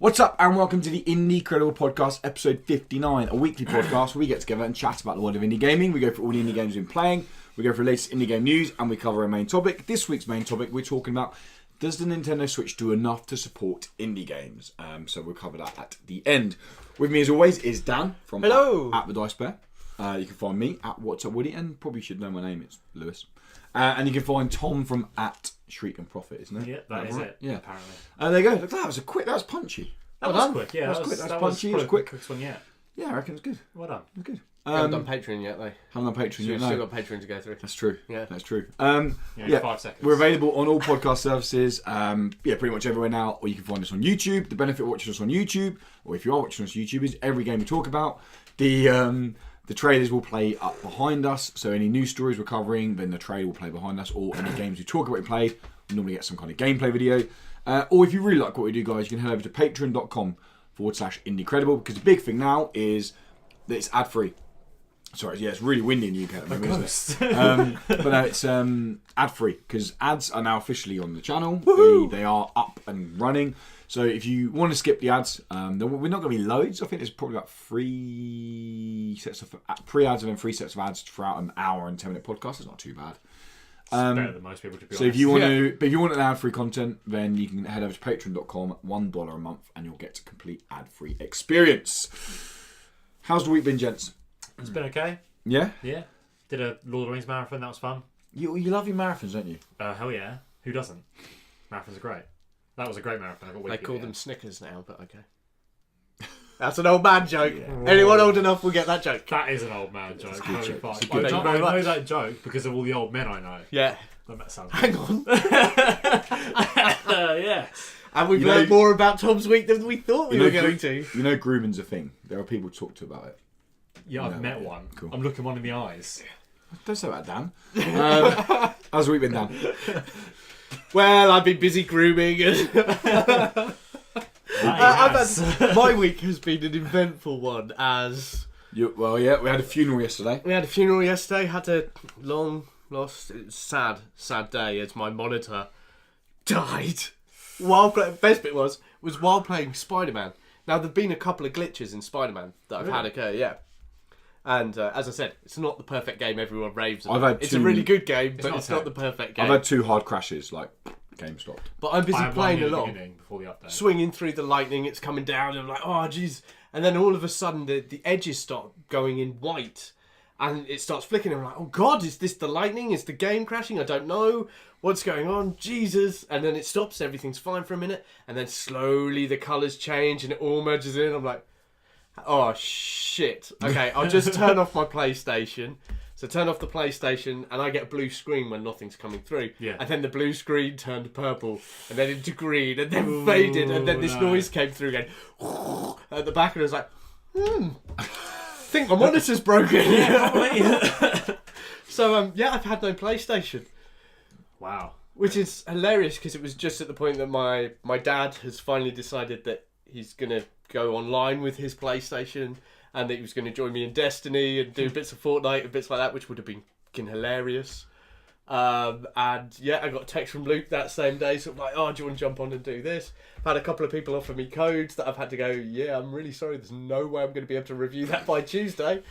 What's up, and welcome to the Incredible Podcast episode 59, a weekly podcast where we get together and chat about the world of indie gaming. We go through all the indie games we've been playing, we go through the latest indie game news, and we cover a main topic. This week's main topic, we're talking about, does the Nintendo Switch do enough to support indie games? So we'll cover that at the end. With me, as always, is Dan from Hello. at the Dice Bear. You can find me at What's Up Woody, and probably should know my name, it's Lewis. And you can find Tom from at Shriek and Profit, isn't it? Yeah, that is it. Yeah. Apparently. There you go. Look, that was punchy. That was quick. Yeah, that was quick. That was punchy. It was quick. Quickest one yet. Yeah, I reckon it's good. Well done. It's good. Haven't done Patreon yet, though. Haven't done Patreon So yet. we've No. still got Patreon to go through. That's true. Yeah, that's true. Yeah, 5 seconds. We're available on all podcast services. Pretty much everywhere now. Or you can find us on YouTube. The benefit of watching us on YouTube, or if you are watching us on YouTube, is every game we talk about. The trailers will play up behind us. So any news stories we're covering, then the trailer will play behind us. Or any games we talk about we played, we normally get some kind of gameplay video. Or if you really like what we do, guys, you can head over to patreon.com/Indiecredible, because the big thing now is that it's ad-free. Sorry, yeah, it's really windy in the UK at the moment, isn't it? But no, it's ad-free, because ads are now officially on the channel. They are up and running. So if you want to skip the ads, we're not going to be loads. I think there's probably about 3 sets of pre-ads and then 3 sets of ads throughout an hour and 10-minute podcast. It's not too bad. It's better than most people, to be so honest. if you want if you want an ad-free content, then you can head over to patreon.com, $1 a month, and you'll get a complete ad-free experience. How's the week been, gents? It's been okay. Yeah? Yeah. Did a Lord of the Rings marathon. That was fun. You love your marathons, don't you? Hell yeah. Who doesn't? Marathons are great. That was a great marathon. I got They call them Snickers now, but okay. That's an old man joke. Yeah. Anyone old enough will get that joke. That is an old man joke. It's a good joke. Fine. It's a good I joke. know that joke because of all the old men I know. Yeah. That sounds Hang on. yeah. And we've learned more about Tom's week than we thought we were going to. You know grooming's a thing. There are people to talk to about it. Yeah, I've met one. Cool. I'm looking one in the eyes. Don't say that, Dan. How's the week been, Dan? Well, I've been busy grooming. My week has been an eventful one, as... We had a funeral yesterday. We had a funeral yesterday, had a long lost, sad day as my monitor died. Best bit was while playing Spider-Man. Now, there've been a couple of glitches in Spider-Man that I've had occur, yeah. And as I said, it's not the perfect game everyone raves about. It's a really good game, but it's not the perfect game. I've had 2 hard crashes, like, game stopped. But I'm busy playing along, before the update. swinging through the lightning, it's coming down, and I'm like, oh, jeez. And then all of a sudden, the edges start going in white, and it starts flickering. I'm like, oh, God, is this the lightning? Is the game crashing? I don't know. What's going on? Jesus. And then it stops, everything's fine for a minute, and then slowly the colours change, and it all merges in. I'm like, oh, shit. Okay, I'll just turn off my PlayStation. So turn off the PlayStation, and I get a blue screen when nothing's coming through. Yeah. And then the blue screen turned purple, and then into green, and then faded, and then this noise came through again at the back, and I was like, I think my monitor's broken. So, I've had no PlayStation. Wow. Which is hilarious, because it was just at the point that my dad has finally decided that he's going to go online with his PlayStation, and that he was going to join me in Destiny and do bits of Fortnite and bits like that, which would have been fucking hilarious. I got a text from Luke that same day, so I'm like, oh, do you want to jump on and do this? I've had a couple of people offer me codes that I've had to go, yeah, I'm really sorry, there's no way I'm going to be able to review that by Tuesday,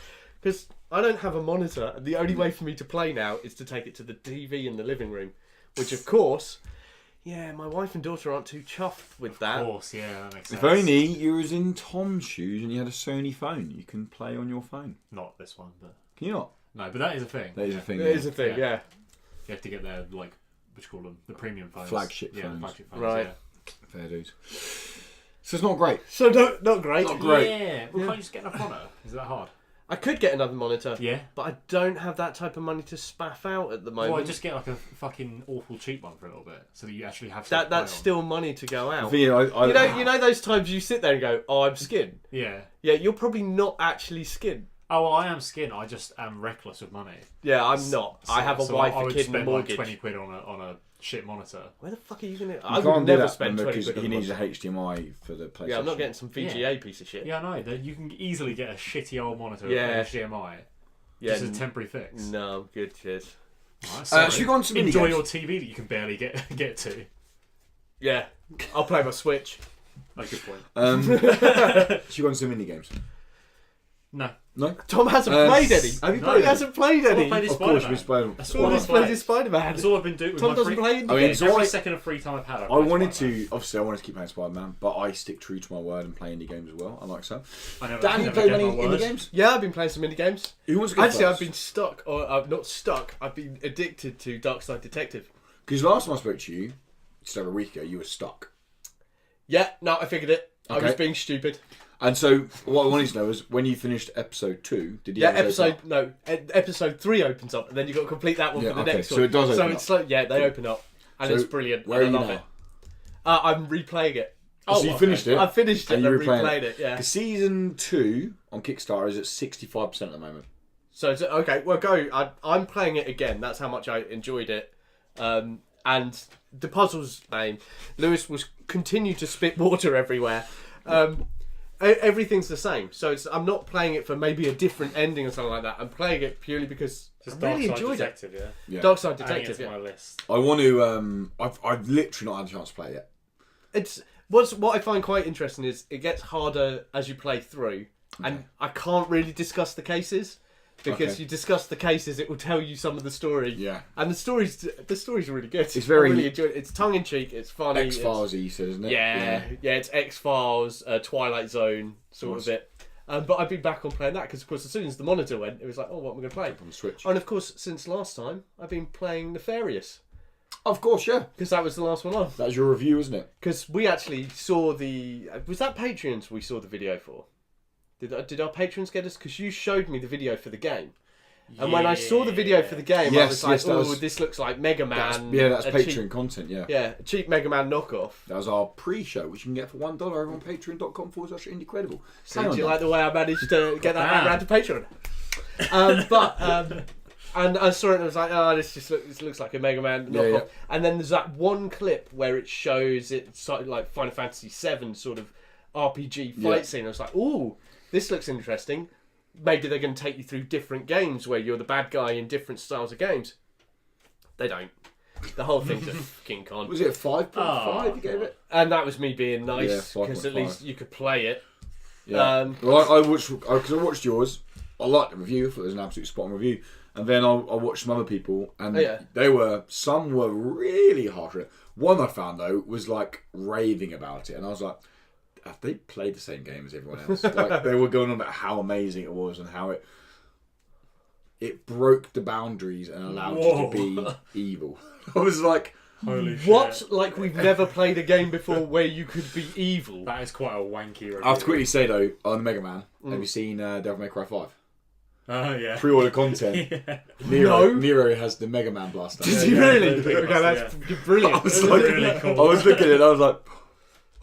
because I don't have a monitor, and the only way for me to play now is to take it to the TV in the living room, which, of course... Yeah, my wife and daughter aren't too chuffed with that. Of course, yeah, that makes sense. If only you was in Tom's shoes and you had a Sony phone, you can play on your phone. Not this one, but... Can you not? No, but that is a thing. That is a thing. It is a thing, yeah. You have to get their, what you call them? The premium phones. Flagship phones. Yeah, flagship phones, Right. yeah. Fair dues. So it's not great. So not great. Not great. Yeah, well, can't you just get enough monitor? Is that hard? I could get another monitor. Yeah. But I don't have that type of money to spaff out at the moment. Well, I just get like a fucking awful cheap one for a little bit, so that you actually have That's still money to go out. You know those times you sit there and go, oh, I'm skin. Yeah. Yeah, you're probably not actually skin. Oh, well, I am skin. I just am reckless with money. Yeah, I'm not. I have a wife, I a would kid, and a spend mortgage. like 20 quid on a shit monitor. Where the fuck are you gonna? I would never spend 20 because quid on he a needs a monitor. HDMI for the PlayStation. Yeah, I'm not getting some VGA piece of shit. Yeah, I know. You can easily get a shitty old monitor with HDMI. Yeah, just a temporary fix. No, I'm good, cheers. Right, so should we go on to enjoy mini your games? TV that you can barely get to. Yeah, I'll play my Switch. Oh, good point. She got some indie games. No. No? Tom hasn't played any. Have you No. played He hasn't played any. I've played his Of course, Spider-Man. with Spider-Man. That's All all he's I've played played. is Spider-Man. That's all I've been doing with Tom my doesn't free... play indie I mean, games. so Every I- second of free time I've had, I've I played wanted Spider-Man. to, obviously I wanted to keep playing Spider-Man, but I stick true to my word and play indie games as well. I like so. I never, Dan, you never played get many my indie word. games? Yeah, I've been playing some indie games. Who wants to go Actually, I've first? been stuck, or not stuck. I've been addicted to Darkside Detective. Because last time I spoke to you, just over a week ago, you were stuck. Yeah, no, I figured it. I was Okay. being stupid. And so, what I wanted to know is, when you finished episode 2, did you Yeah, ever say episode 3 opens up, and then you got to complete that one Yeah, for the okay, next so one. it does open it's like, yeah, they open up, and So it's brilliant. where are and you I love now? it. I'm replaying it. Oh, so you finished it? I finished it And and you're replaying replayed it. Yeah. Because season 2 on Kickstarter is at 65% at the moment. So okay, well, go. I'm playing it again. That's how much I enjoyed it. And the puzzle's name, Lewis will continue to spit water everywhere. Everything's the same. So I'm not playing it for maybe a different ending or something like that. I'm playing it purely because Just I really Darkside enjoyed Detective, it. yeah. Darkside Adding it Detective. to Yeah. my list. I want to, I've literally not had a chance to play it yet. It's what I find quite interesting is it gets harder as you play through, and I can't really discuss the cases because Okay. you discuss the cases, it will tell you some of the story. Yeah. And the story's really good. It's very- I really enjoy it. It's tongue in cheek. It's funny. X-Files, you said, isn't it? Yeah, it's X-Files, Twilight Zone sort of bit. But I've been back on playing that because, of course, as soon as the monitor went, it was like, oh, what am I going to play? On the Switch. And of course, since last time, I've been playing Nefarious Of course, yeah. because that was the last one on. That's your review, isn't it? Because we actually saw the... Was that Patreons we saw the video for? Did our patrons get us? Because you showed me the video for the game. And when I saw the video for the game, I Yes, was like, yes, that oh, was- this looks like Mega Man. That's a Patreon cheap- content, yeah. Yeah, a cheap Mega Man knockoff. That was our pre-show, which you can get for $1 over on patreon.com/IndieCredible. So do you like the way I managed to get that around to Patreon? And I saw it and I was like, oh, this looks like a Mega Man knockoff. Yeah. And then there's that one clip where it shows it sort of like Final Fantasy VII sort of RPG fight scene. I was like, ooh, this looks interesting. Maybe they're going to take you through different games where you're the bad guy in different styles of games. They don't. The whole thing's a fucking con. Was it a 5.5 Oh, you gave it? And that was me being Yeah, nice because at 5.5. least you could play it. Yeah. Well, I watched, because I watched yours. I liked the review. I thought it was an absolute spot on review. And then I watched some other people, and some were really harsh. One I found though was like raving about it, and I was like, have they played the same game as everyone else? Like they were going on about how amazing it was and how it broke the boundaries and allowed you to be evil. I was like, Holy What? shit. Like we've never played a game before where you could be evil? That is quite a wanky review. I have to quickly say though, on the Mega Man, have you seen Devil May Cry 5? Oh, yeah. Pre-order content. Yeah. Nero has the Mega Man blaster. Did you yeah, really? yeah, Okay, that's brilliant. I was like, really cool. I was looking at it, I was like,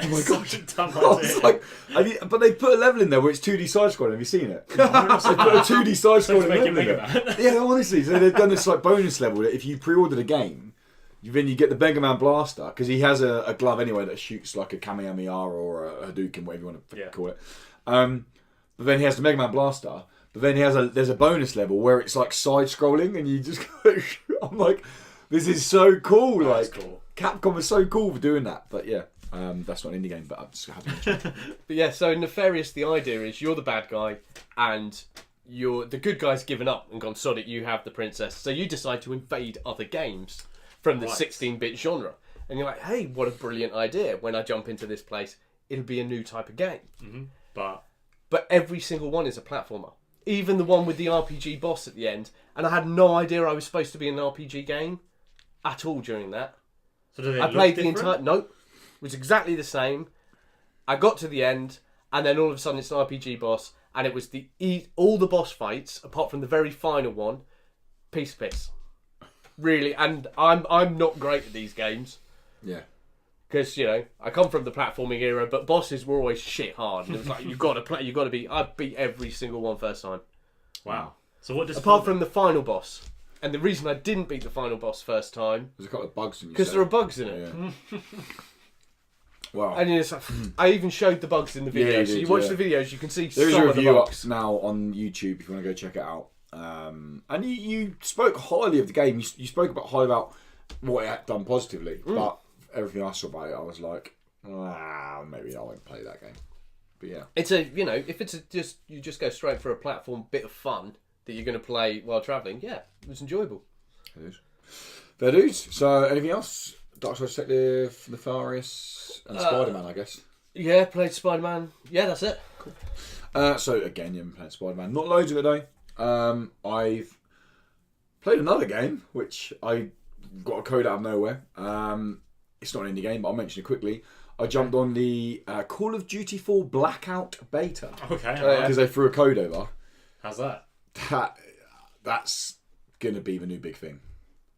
oh my god. Such a dumb I was idea. like, but they put a level in there where it's 2D side scrolling. Have you seen it? They put a 2D side So to scrolling make level it in Mega there. Man. Yeah, honestly. So they've done this like bonus level that if you pre-order the game, then you get the Mega Man blaster because he has a glove anyway that shoots like a Kamehameha or a Hadouken, whatever you want to call it. But then he has the Mega Man blaster. But then there's a bonus level where it's like side scrolling and you just go. I'm like, this is so cool. That's like cool. Capcom is so cool for doing that. But yeah, that's not an indie game. But I'm just happy to mention. But yeah, so Nefarious, the idea is you're the bad guy and the good guy's given up and gone, sod it, you have the princess. So you decide to invade other games from the Right. 16-bit genre. And you're like, hey, what a brilliant idea. When I jump into this place, it'll be a new type of game. Mm-hmm. But every single one is a platformer. Even the one with the RPG boss at the end. And I had no idea I was supposed to be in an RPG game at all during that. so do they I look played the different? entire... Nope. It was exactly the same. I got to the end, and then all of a sudden it's an RPG boss, and it was all the boss fights, apart from the very final one, piece of piss. Really, and I'm not great at these games. Yeah. Because, I come from the platforming era, but bosses were always shit hard. And it was like, you've got to play, you've got to beat... I beat every single one first time. Wow. So what does... Apart from the final boss. And the reason I didn't beat the final boss first time... There's a couple of bugs in you. Because there are bugs in it. Yeah. Wow. And it's like, I even showed the bugs in the video. you so did, you watch yeah. the videos, you can see There is some a of the review up bugs. now on YouTube if you want to go check it out. And you spoke highly of the game. You spoke highly about what it had done positively, but everything I saw about it, I was like, maybe I won't play that game. But yeah, It's a if it's just you just go straight for a platform bit of fun that you're going to play while travelling. Yeah, it was enjoyable. it is. Fair dues. So anything else? Darkside Detective, Nefarious, and Spider-Man, I guess. Yeah, played Spider-Man. Yeah, that's it. So again, you've been playing Spider-Man. Not loads of it though. I've played another game which I got a code out of nowhere. It's not an indie game, but I'll mention it quickly. I jumped on the Call of Duty 4 Blackout beta. Okay. Because they threw a code over. How's that? That's gonna be the new big thing.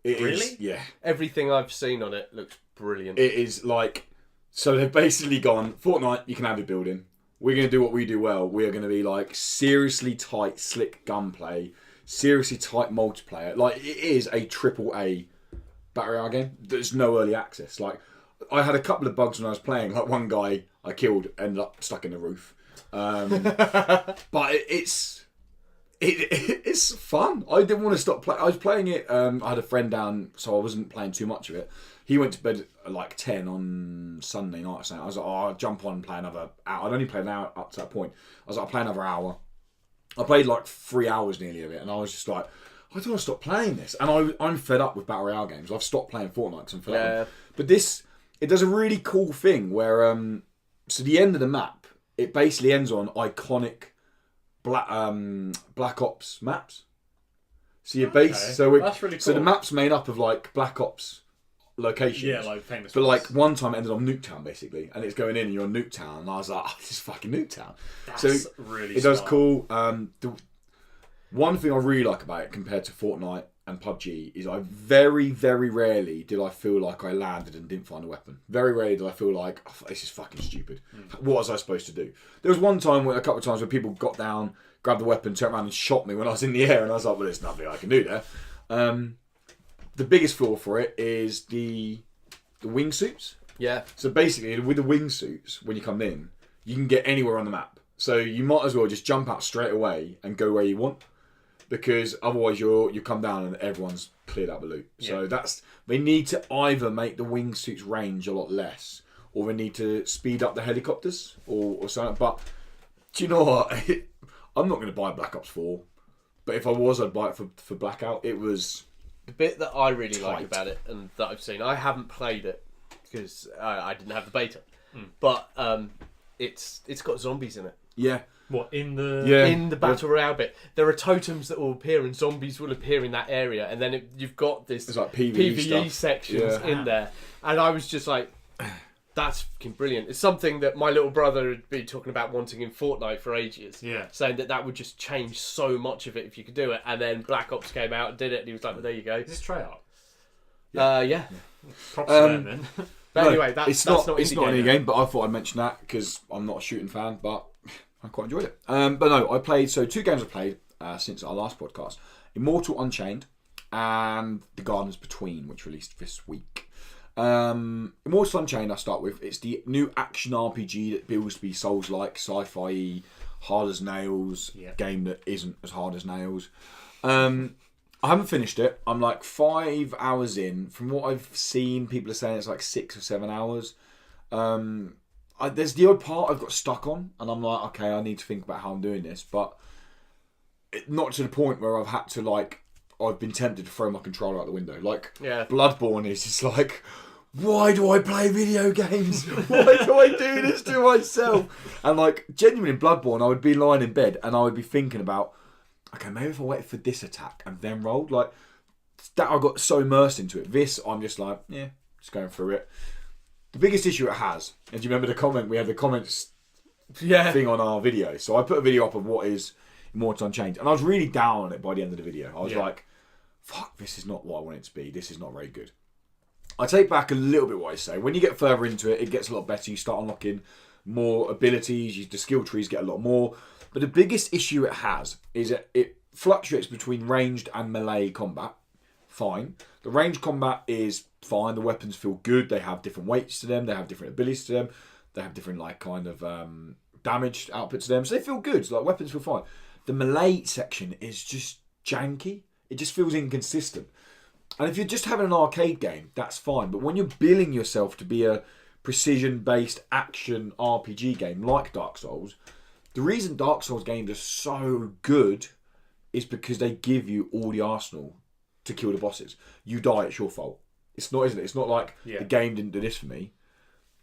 It Really? is, yeah. Everything I've seen on it looks brilliant. It is like, so they've basically gone, Fortnite, you can have your building. We're going to do what we do well. We're going to be like seriously tight, slick gunplay, seriously tight multiplayer. Like, it is a AAA Battle Royale game. There's no early access. Like, I had a couple of bugs when I was playing. Like, one guy I killed ended up stuck in the roof. But it's fun. I didn't want to stop playing. I was playing it. I had a friend down, so I wasn't playing too much of it. He went to bed at like 10 on Sunday night or something. I was like, I'll jump on and play another hour. I'd only played an hour up to that point. I was like, I'll play another hour. I played like 3 hours nearly of it, and I was just like, I don't want to stop playing this. And I'm fed up with Battle Royale games. I've stopped playing Fortnite because I'm fed up. But this, it does a really cool thing where, so the end of the map, it basically ends on iconic Black Ops maps. So your base, that's really cool. So the map's made up of like Black Ops locations. Yeah, like famous. But like one time it ended on Nuketown basically, and it's going in and you're on Nuketown, and I was like, this is fucking Nuketown. That's really. It does cool. The one thing I really like about it compared to Fortnite and PUBG is I very, very rarely did I feel like I landed and didn't find a weapon. Very rarely did I feel like, oh, this is fucking stupid. What was I supposed to do? There was one time, a couple of times where people got down, grabbed the weapon, turned around and shot me when I was in the air, and I was like, well, there's nothing I can do there. The biggest flaw for it is the wingsuits. Yeah. So basically, with the wingsuits, when you come in, you can get anywhere on the map. So you might as well just jump out straight away and go where you want. Because otherwise you come down and everyone's cleared out the loot. So they need to either make the wingsuits range a lot less, or they need to speed up the helicopters or something. But do you know what? I'm not going to buy Black Ops 4, but if I was, I'd buy it for Blackout. It was the bit that I really tight. like about it, and that I've seen. I haven't played it because I didn't have the beta, but it's got zombies in it. Yeah. What in the in the battle royale bit, there are totems that will appear and zombies will appear in that area, and then you've got this like PvE sections in there, and I was just like, that's fucking brilliant. It's something that my little brother had been talking about wanting in Fortnite for ages, saying that would just change so much of it if you could do it. And then Black Ops came out and did it, and he was like, well, there you go. Is this Treyarch? Yeah. Props to them then. But anyway, that's not an indie game, but I thought I'd mention that because I'm not a shooting fan, but I quite enjoyed it. But no, I played, so 2 games I've played since our last podcast. Immortal, Unchained, and The Gardens Between, which released this week. Immortal Unchained, I'll start with. It's the new action RPG that bills to be Souls-like, sci-fi, hard as nails, game that isn't as hard as nails. I haven't finished it. I'm like 5 hours in. From what I've seen, people are saying it's like 6 or 7 hours. There's the odd part I've got stuck on, and I'm like, okay, I need to think about how I'm doing this, but not to the point where I've had to, like, I've been tempted to throw my controller out the window. Like, Bloodborne is just like, why do I play video games? Why do I do this to myself? And, like, genuinely in Bloodborne, I would be lying in bed, and I would be thinking about, okay, maybe if I waited for this attack and then rolled, like, that I got so immersed into it. This, I'm just like, just going through it. The biggest issue it has, and do you remember the comment? We had the comments thing on our video. So I put a video up of what is Immortal Unchained, and I was really down on it by the end of the video. I was like, fuck, this is not what I want it to be. This is not very good. I take back a little bit what I say. When you get further into it, it gets a lot better. You start unlocking more abilities. The skill trees get a lot more. But the biggest issue it has is that it fluctuates between ranged and melee combat. Fine. The ranged combat is fine. The weapons feel good. They have different weights to them. They have different abilities to them. They have different damage output to them. So they feel good. So, like, weapons feel fine. The melee section is just janky. It just feels inconsistent. And if you're just having an arcade game, that's fine. But when you're billing yourself to be a precision-based action RPG game like Dark Souls, the reason Dark Souls games are so good is because they give you all the arsenal to kill the bosses. You die, it's your fault. It's not, isn't it? It's not like the game didn't do this for me.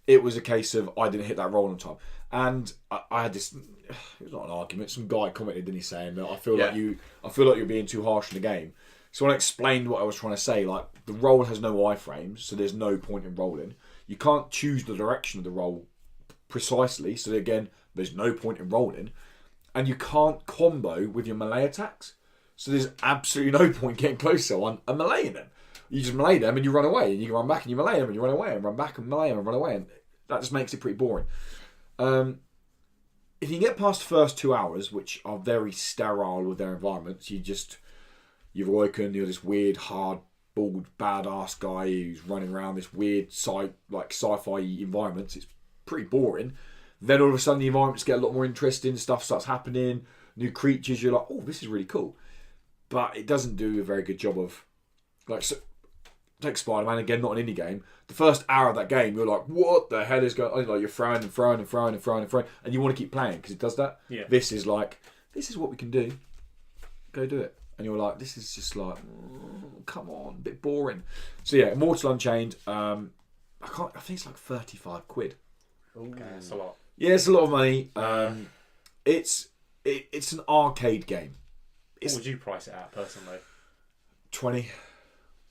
It was a case of I didn't hit that roll on time. And I had this. It was not an argument. Some guy commented, didn't he, saying that I feel like you're being too harsh in the game. So when I explained what I was trying to say, like the roll has no iframes, so there's no point in rolling. You can't choose the direction of the roll precisely, so again, there's no point in rolling. And you can't combo with your melee attacks, so there's absolutely no point getting close to someone and meleeing them. You just melee them and you run away, and you run back and you melee them and you run away and run back and melee them and run away, and that just makes it pretty boring. If you get past the first 2 hours, which are very sterile with their environments, you've awoken, you're this weird, hard, bald, badass guy who's running around this weird sci-fi environments. It's pretty boring. Then all of a sudden the environments get a lot more interesting, stuff starts happening, new creatures, you're like, oh, this is really cool. But it doesn't do a very good job of, like, so, take Spider-Man, again, not an indie game. The first hour of that game, you're like, what the hell is going on? Like, you're throwing, and you want to keep playing because it does that. Yeah. This is like, this is what we can do. Go do it. And you're like, this is just like, come on, a bit boring. So yeah, Immortal Unchained, I think it's like 35 quid. Okay, that's a lot. Yeah, it's a lot of money. It's an arcade game. What would you price it at personally? 20.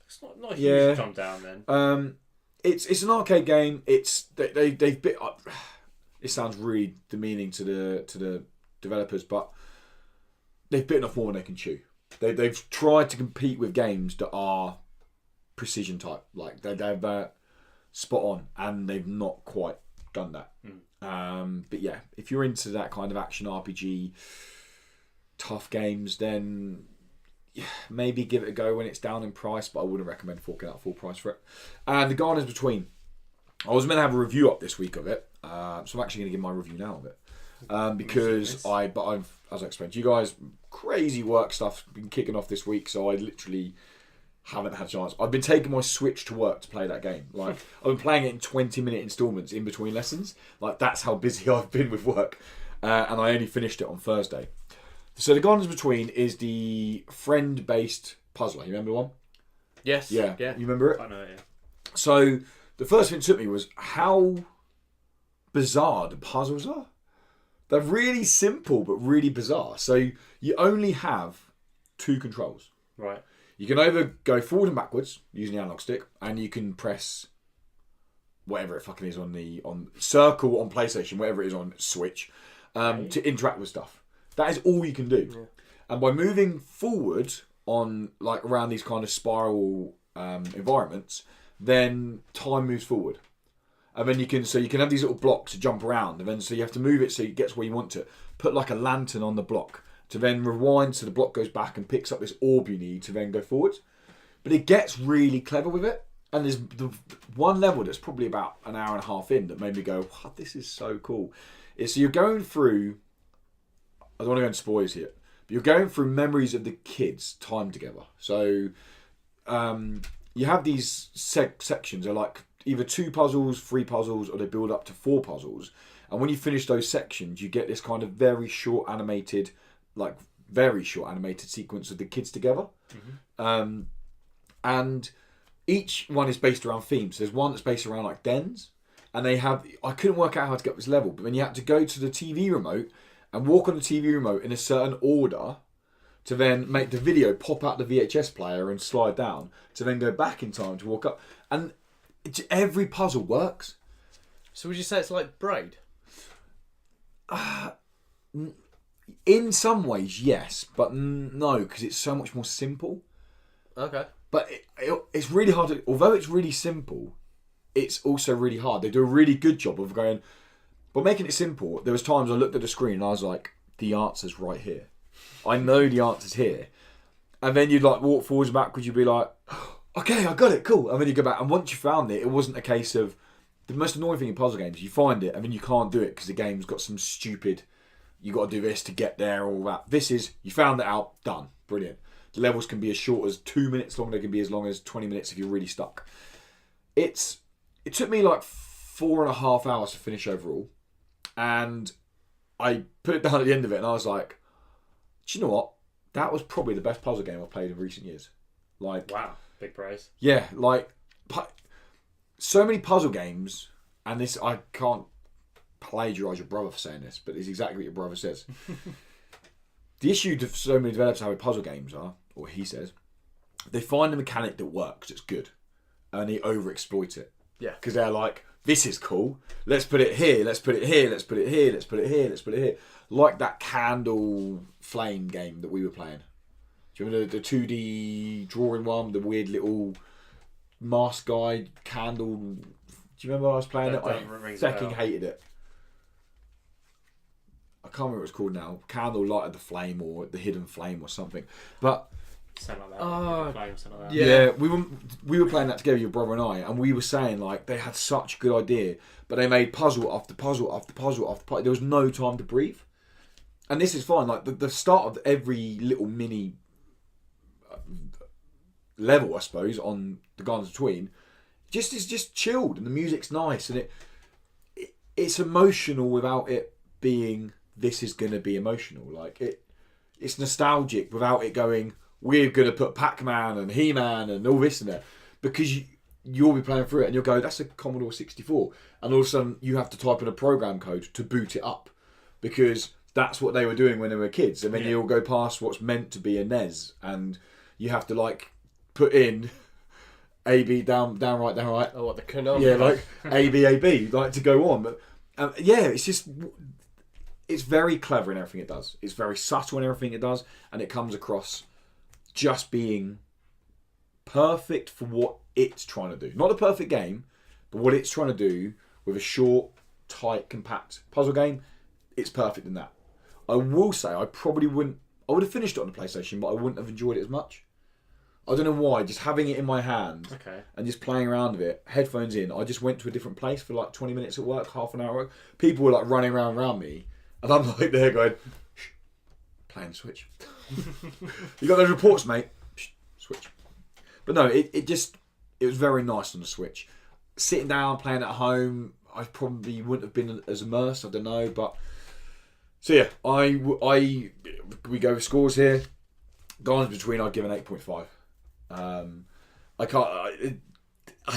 It's not a huge jump down then. It's an arcade game. They've bit up. It sounds really demeaning to the developers, but they've bitten off more than they can chew. They've tried to compete with games that are precision type, like they're spot on, and they've not quite done that. But yeah, if you're into that kind of action RPG, tough games, then maybe give it a go when it's down in price, but I wouldn't recommend forking out full price for it. And The Gardeners Between, I was meant to have a review up this week of it, so I'm actually going to give my review now of it, because I've, as I explained to you guys, crazy work stuff's been kicking off this week, so I literally haven't had a chance. I've been taking my Switch to work to play that game. Like, I've been playing it in 20-minute installments in between lessons. Like, that's how busy I've been with work, and I only finished it on Thursday. So The Gardeners Between is the friend-based puzzler. You remember the one? Yes. Yeah. You remember it? I know it, yeah. So the first thing that took me was how bizarre the puzzles are. They're really simple, but really bizarre. So you only have 2 controls. Right. You can either go forward and backwards using the analog stick, and you can press whatever it fucking is on circle on PlayStation, whatever it is on Switch, to interact with stuff. That is all you can do. Yeah. And by moving forward on, like, around these kind of spiral environments, then time moves forward. And then you can have these little blocks to jump around, and then so you have to move it so it gets where you want to. Put like a lantern on the block to then rewind so the block goes back and picks up this orb you need to then go forward. But it gets really clever with it. And there's the one level that's probably about an hour and a half in that made me go, wow, this is so cool. So you're going through, I don't want to go into spoilers here, but you're going through memories of the kids' time together. So you have these sections. They're like either 2 puzzles, 3 puzzles, or they build up to 4 puzzles. And when you finish those sections, you get this kind of very short animated sequence of the kids together. Mm-hmm. And each one is based around themes. There's one that's based around like dens. And I couldn't work out how to get this level, but then you had to go to the TV remote and walk on the TV remote in a certain order to then make the video pop out the VHS player and slide down to then go back in time to walk up. And every puzzle works. So would you say it's like Braid? In some ways, yes, but no, because it's so much more simple. Okay. But it's really hard although it's really simple, it's also really hard. They do a really good job of going, but making it simple. There was times I looked at the screen and I was like, the answer's right here. I know the answer's here. And then you'd like walk forwards and backwards, you'd be like, okay, I got it, cool. And then you go back, and once you found it, it wasn't a case of, the most annoying thing in puzzle games, you find it and then you can't do it because the game's got some stupid, you got to do this to get there, all that. This is, you found it out, done, brilliant. The levels can be as short as 2 minutes long, they can be as long as 20 minutes if you're really stuck. It took me like 4.5 hours to finish overall. And I put it down at the end of it and I was like, do you know what? That was probably the best puzzle game I've played in recent years. Like, wow, big praise. Yeah, like, so many puzzle games, and this, I can't plagiarise your brother for saying this, but it's exactly what your brother says. The issue to so many developers have with puzzle games are, or he says, they find a mechanic that works, it's good, and they overexploit it. Yeah. Because they're like, this is cool, let's put it here, let's put it here, let's put it here, let's put it here, let's put it here. Like that candle flame game that we were playing. Do you remember the 2D drawing one, the weird little mask guy candle? Do you remember I was playing it? I fucking hated it. I can't remember what it's called now. Candle lighted the flame or the hidden flame or something. But something like that. Flame, something like that. yeah, we were playing that together, your brother and I, and we were saying like they had such a good idea, but they made puzzle after puzzle after puzzle after puzzle. There was no time to breathe. And this is fine. Like the start of every little mini level, I suppose, on the Gardens Between, is just chilled, and the music's nice, and it's emotional without it being. This is going to be emotional. Like it's nostalgic without it going. We're going to put Pac-Man and He-Man and all this in there, because you'll be playing through it and you'll go, that's a Commodore 64, and all of a sudden you have to type in a program code to boot it up, because that's what they were doing when they were kids. And then you'll go past what's meant to be a NES, and you have to like put in A B down right. Oh, what the Konami? Yeah, like A B like to go on. But it's very clever in everything it does. It's very subtle in everything it does, and it comes across just being perfect for what it's trying to do. Not a perfect game, but what it's trying to do with a short, tight, compact puzzle game. It's perfect in that. I will say I probably wouldn't. I would have finished it on the PlayStation, but I wouldn't have enjoyed it as much. I don't know why. Just having it in my hand and just playing around with it, headphones in. I just went to a different place for like 20 minutes at work, half an hour at work. People were like running around me, and I'm like there going, shh, playing Switch. You got those reports, mate? Shh, Switch. But no, it was very nice on the Switch. Sitting down playing at home, I probably wouldn't have been as immersed. I don't know, but. So yeah, we go with scores here. Gardens Between, I'd give an 8.5. I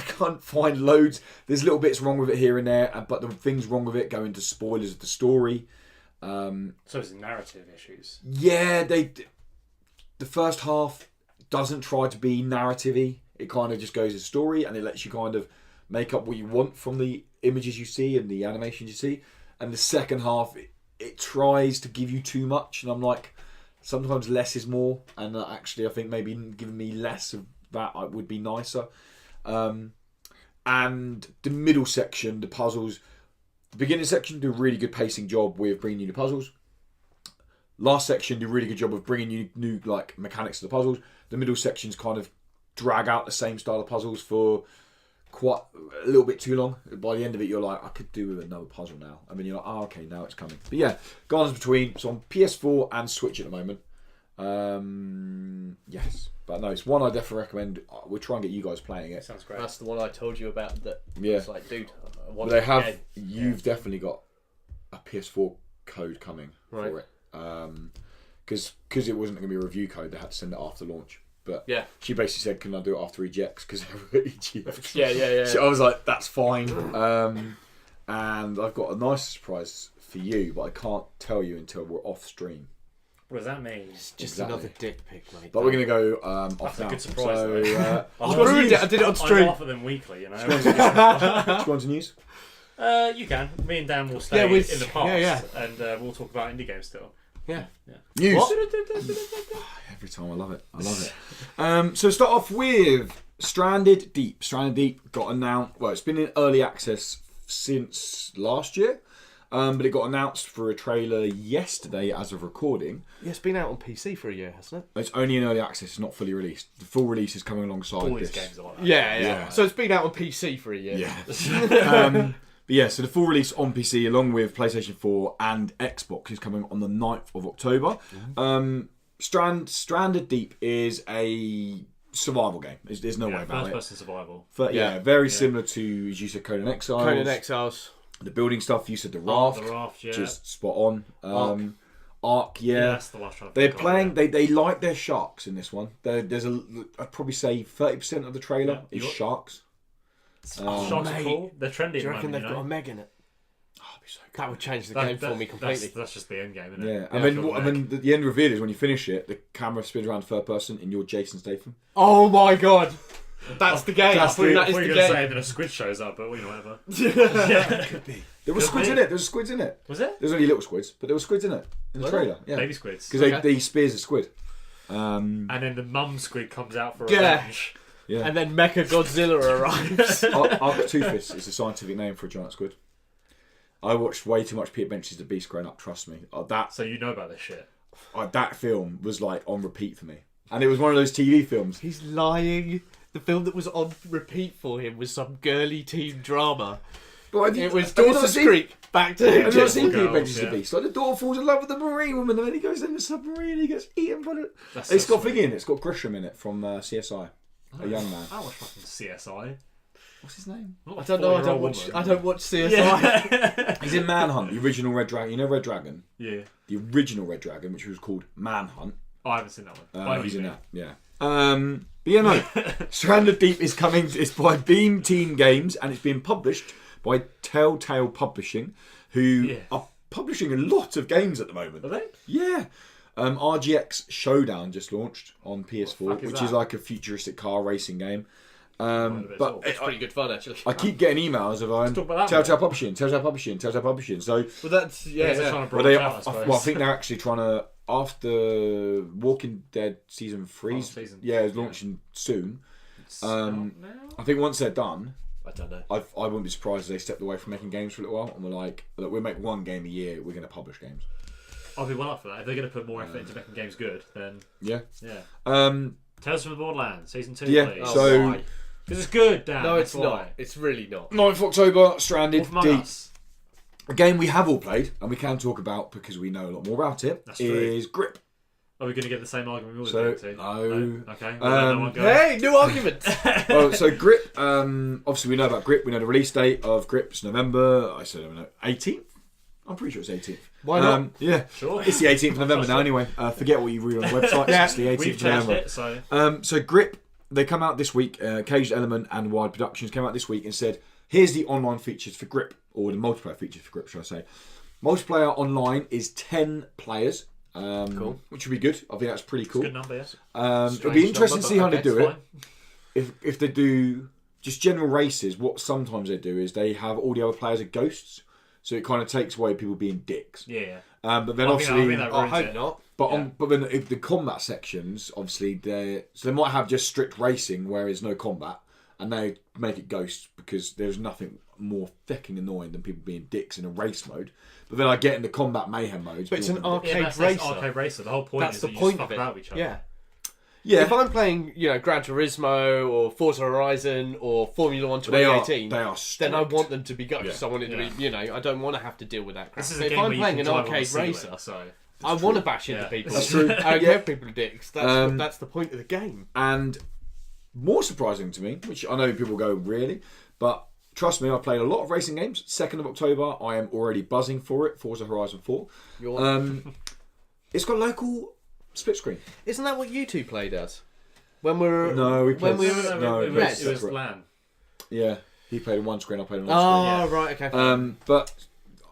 can't find loads. There's little bits wrong with it here and there, but the things wrong with it go into spoilers of the story. So it's narrative issues. Yeah, the first half doesn't try to be narrative-y. It kind of just goes as story, and it lets you kind of make up what you want from the images you see and the animations you see. And the second half, it tries to give you too much, and I'm like, sometimes less is more, and actually I think maybe giving me less of that would be nicer. And the middle section, the puzzles, the beginning section do a really good pacing job with bringing you the puzzles. Last section do a really good job of bringing you new like mechanics to the puzzles. The middle sections kind of drag out the same style of puzzles for quite a little bit too long. By the end of it, you're like, I could do with another puzzle now. I mean, you're like, oh, okay, now it's coming. But yeah, Gardens Between. So on PS4 and Switch at the moment. Yes, but no, it's one I definitely recommend. We'll try and get you guys playing it. Sounds great. That's the one I told you about. That yeah, it's like, dude, I want they have. You've definitely got a PS4 code coming for it. Because it wasn't going to be a review code, they had to send it after launch. But yeah, she basically said, "Can I do it after ejects?" Because ejects. Yeah. So I was like, "That's fine." And I've got a nice surprise for you, but I can't tell you until we're off stream. What does that mean? It's just another dick pic, mate. But we're going to go off That's now. a good surprise. So, I ruined it. I did it on stream. I offer them weekly, you know. do you want to news? You can. Me and Dan will stay in the past, and we'll talk about indie games still. Yeah. News. What? Every time I love it. So start off with Stranded Deep. Stranded Deep got announced. Well, it's been in early access since last year, but it got announced for a trailer yesterday as of recording. Yeah, it's been out on PC for a year, hasn't it? It's only in early access. It's not fully released. The full release is coming alongside All this. these games are like that. Yeah. So it's been out on PC for a year. Yeah. But yeah, so the full release on PC along with PlayStation 4 and Xbox is coming on the 9th of October. Stranded Deep is a survival game. There's no way about it. First-person survival. Very similar to, as you said, Conan Exiles. Conan Exiles. The building stuff, you said the raft. The raft, yeah. Just spot on. Ark, Yeah, that's the last one. They're playing. They like their sharks in this one. There's I'd probably say 30% of the trailer is sharks. Sharks are cool. They're trendy. Do you reckon they've got a Meg in it? Oh, that'd be so cool. That would change the game for me completely. That's just the end game, isn't Yeah, it? and then the end reveal is when you finish it, the camera spins around third person, and you're Jason Statham. Oh my god, that's the game. That is the game. Say that a squid shows up, but whatever. Yeah, could be. There were squids in it. There was squids in it. Was there? There's only little squids, but there were squids in it in the trailer. Yeah, baby squids. Because they spears a squid. And then the mum squid comes out for revenge. Yeah. And then Mecha Godzilla arrives. Arctoothus is a scientific name for a giant squid. I watched way too much Peter Benches the Beast growing up. Trust me. So you know about this shit. That film was like on repeat for me, and it was one of those TV films. He's lying. The film that was on repeat for him was some girly teen drama. But it was Dawson's Creek. Back to Have you not seen Peter Benches the Beast? Like the daughter falls in love with the marine woman, and then he goes in the submarine and he gets eaten by it. It's got Figgy in it. It's got Grisham in it from CSI. A young man. I watch fucking CSI. What's his name? I don't know. I don't watch CSI. Yeah. He's in Manhunt, the original Red Dragon. You know Red Dragon? Yeah. The original Red Dragon, which was called Manhunt. Oh, I haven't seen that one. He's in that. Yeah. But yeah, no. Stranded Deep is coming. It's by Beam Team Games, and it's being published by Telltale Publishing, who are publishing a lot of games at the moment. Are they? Yeah. RGX Showdown just launched on PS4, which is like a futuristic car racing game. But it's pretty good fun, actually. I keep getting emails of Telltale Publishing. So well, that's I think they're actually trying to, after Walking Dead season 3, is launching soon. I think once they're done, I don't know. I wouldn't be surprised if they stepped away from making games for a little while, and we're like, look, we'll make one game a year. We're going to publish games. I'll be well up for that. If they're going to put more effort into making games good, then yeah. Tales from the Borderlands season 2, yeah. please. So because it's good, Dan. No, it's not. It's really not. 9th of October, Stranded Deep. Us. A game we have all played and we can talk about because we know a lot more about it. That's is Grip. Are we going to get the same argument we always do? No. Okay. Hey, new argument. Well, so Grip. Obviously, we know about Grip. We know the release date of Grip. It's November. I said 18th. I'm pretty sure it's 18th. Why not? Yeah, sure. It's the 18th of November now. Anyway, forget what you read on the website. It's the 18th of November. It, so Grip. They come out this week. Caged Element and Wild Productions came out this week and said, "Here's the online features for Grip, or the multiplayer features for Grip, should I say? Multiplayer online is 10 players." Cool. Which would be good. I think that's pretty cool. It's a good number, yes. It'll be interesting to see how they do it. If they do just general races, what sometimes they do is they have all the other players are ghosts, so it kind of takes away people being dicks. Yeah. But then obviously, I hope not. But then if the combat sections, obviously they might have just strict racing where there's no combat, and they make it ghosts because there's nothing more fucking annoying than people being dicks in a race mode. But then I get in the combat mayhem modes. But it's an arcade racer. That's arcade racer. The whole point that's is the that point you just fuck about each other. Yeah. Yeah. If I'm playing, Gran Turismo or Forza Horizon or Formula 1 2018, they are then I want them to be ghosts. Yeah. I want it to be, I don't want to have to deal with that crap. This is So a if game I'm where playing you an can drive on arcade the ceiling, racer, so I want to bash into people. That's true. I don't care if people are dicks. That's the point of the game. And more surprising to me, which I know people go, really? But trust me, I've played a lot of racing games. 2nd of October, I am already buzzing for it. Forza Horizon 4. It's got local split screen. Isn't that what you two played as? When we were... No, we played... It was LAN. Yeah, he played on one screen, I played on another screen. Oh, right, okay. But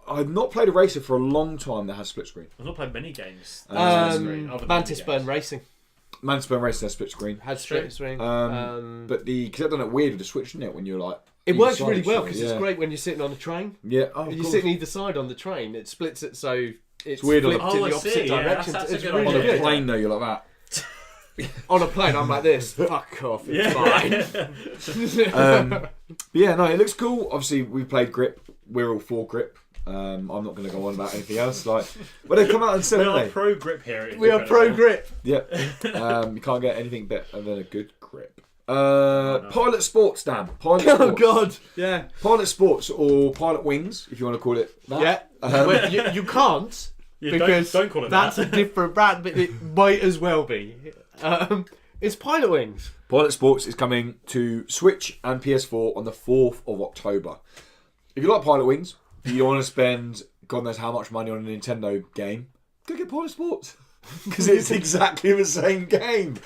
I've not played a racer for a long time that has split screen. I've not played many games. Mantis Burn Racing. Mantis Burn Racing has split screen. Had split screen. But because I've done it weird with the Switch, didn't it? When you're like... It works really well because it's great when you're sitting on a train. Yeah. You're sitting either side on the train. It splits it so it's weird flipped in the opposite direction. It's really on good. a plane though, you're like that. On a plane, I'm like this. Fuck off. It's fine. But yeah, no, it looks cool. Obviously, we played Grip. We're all for Grip. I'm not going to go on about anything else. But they come out and said, we are pro Grip here. We are pro Grip. Yeah. You can't get anything better than a good grip. Pilot Sports, Dan. Pilot Sports. Oh God. Yeah. Pilot Sports or Pilot Wings, if you want to call it that. Yeah. Well, you can't. Yeah, because don't call it that's a different brand, but it might as well be. It's Pilot Wings. Pilot Sports is coming to Switch and PS4 on the 4th of October. If you like Pilot Wings, if you want to spend God knows how much money on a Nintendo game, go get Pilot Sports. Because it's exactly the same game.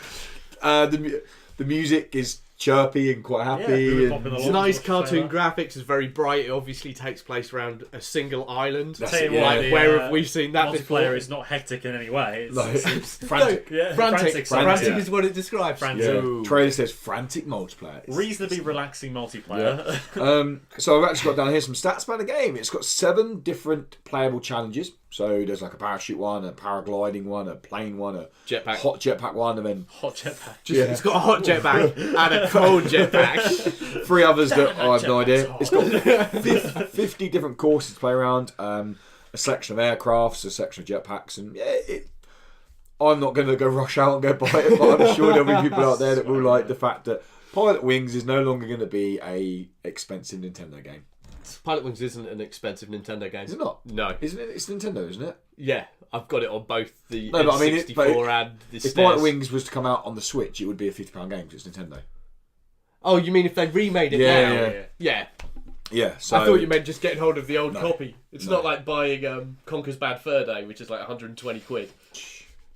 The music is chirpy and quite happy. It's nice cartoon graphics. It's very bright. It obviously takes place around a single island. Where have we seen that before? Multiplayer is not hectic in any way. It's frantic. Frantic is what it describes. Trailer says frantic multiplayer. Reasonably relaxing multiplayer. So I've actually got down here some stats about the game. It's got 7 different playable challenges. So there's like a parachute one, a paragliding one, a plane one, a hot jetpack one, and then hot jetpack. It's got a hot jetpack and a cold jetpack. 3 others that I have no idea. It's got 50 different courses to play around. A selection of aircrafts, a section of jetpacks, and I'm not going to go rush out and go buy it, but I'm sure there'll be people out there that will like the fact that Pilot Wings is no longer going to be a expensive Nintendo game. Pilot Wings isn't an expensive Nintendo game. Is it not? No. Isn't it? It's Nintendo, isn't it? Yeah, I've got it on both the N64 and the SNES. If Pilot Wings was to come out on the Switch, it would be a £50 game because it's Nintendo. Oh, you mean if they remade it now? Yeah. So I thought you meant just getting hold of the old copy. It's not like buying Conker's Bad Fur Day, which is like 120 quid.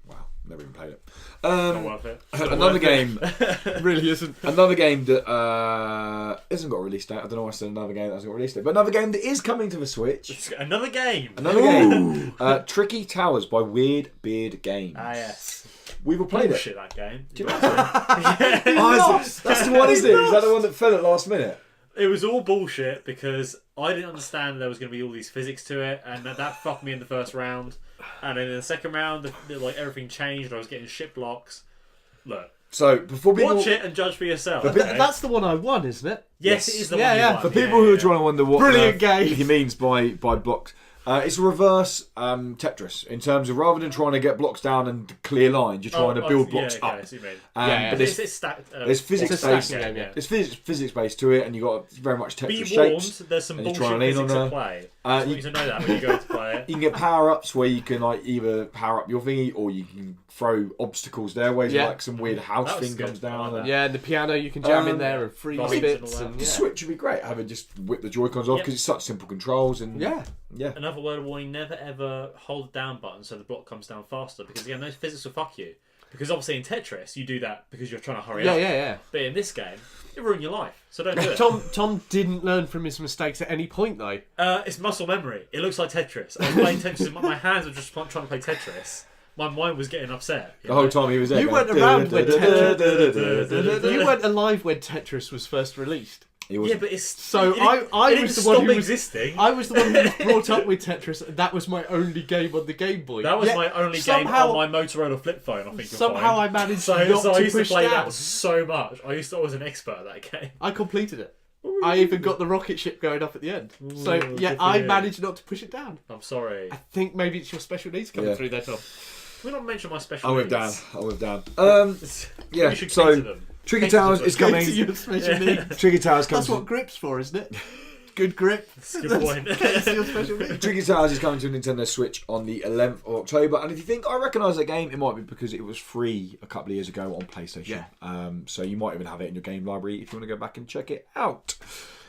Wow, never even played it. Not worth it. Another game. It really isn't. Another game that isn't got a release date. I don't know why I said another game that hasn't got a release date. But another game that is coming to the Switch. Another game. Tricky Towers by Weird Beard Games. Ah, yes. We've all played it. That game. Do you know that's the one, isn't it? Is that the one that fell at last minute? It was all bullshit because I didn't understand there was going to be all these physics to it, and that fucked me in the first round. And then in the second round, like everything changed. I was getting shit blocks. Look. So before people watch it and judge for yourself. That's the one I won, isn't it? Yes, it is the one you won. For people who are trying to wonder what brilliant game he means by blocks. It's a rereverse Tetris in terms of rather than trying to get blocks down and clear lines, you're trying to build blocks up. But it's stacked. There's physics based. There's physics based to it, and you got very much Tetris shapes. There's some bullshit physics at play. You need to know that when you go to play it. You can get power ups where you can like either power up your thingy or you can throw obstacles their ways. Like some weird house thing comes down. And the piano you can jam in there and freeze bits. The Switch would be great having just whip the Joy-Cons off because it's such simple controls and Another word of warning: never ever hold the down button so the block comes down faster because again, those physics will fuck you. Because obviously in Tetris you do that because you're trying to hurry up. Yeah. But in this game, it ruins your life. So don't do it. Tom didn't learn from his mistakes at any point though. It's muscle memory. It looks like Tetris. I was playing Tetris. My hands were just trying to play Tetris. My mind was getting upset. The whole time he was there. You weren't around when Tetris. You weren't alive when Tetris was first released. But it's so I was the one who was existing. I was the one who was brought up with Tetris. And that was my only game on the Game Boy. That was my only game on my Motorola flip phone. I think somehow I managed so not I to used push to play down. that so much. I was an expert at that game. I completed it. I even got the rocket ship going up at the end. So I managed not to push it down. I'm sorry. I think maybe it's your special needs coming through there, Tom. Can we not mention my special needs? I'll move down. So Tricky Towers is coming. Tricky Towers comes. That's what grip's for, isn't it? Good grip. That's a good point. Tricky Towers is coming to a Nintendo Switch on the 11th of October, and if you think I recognise that game, it might be because it was free a couple of years ago on PlayStation. So you might even have it in your game library if you want to go back and check it out.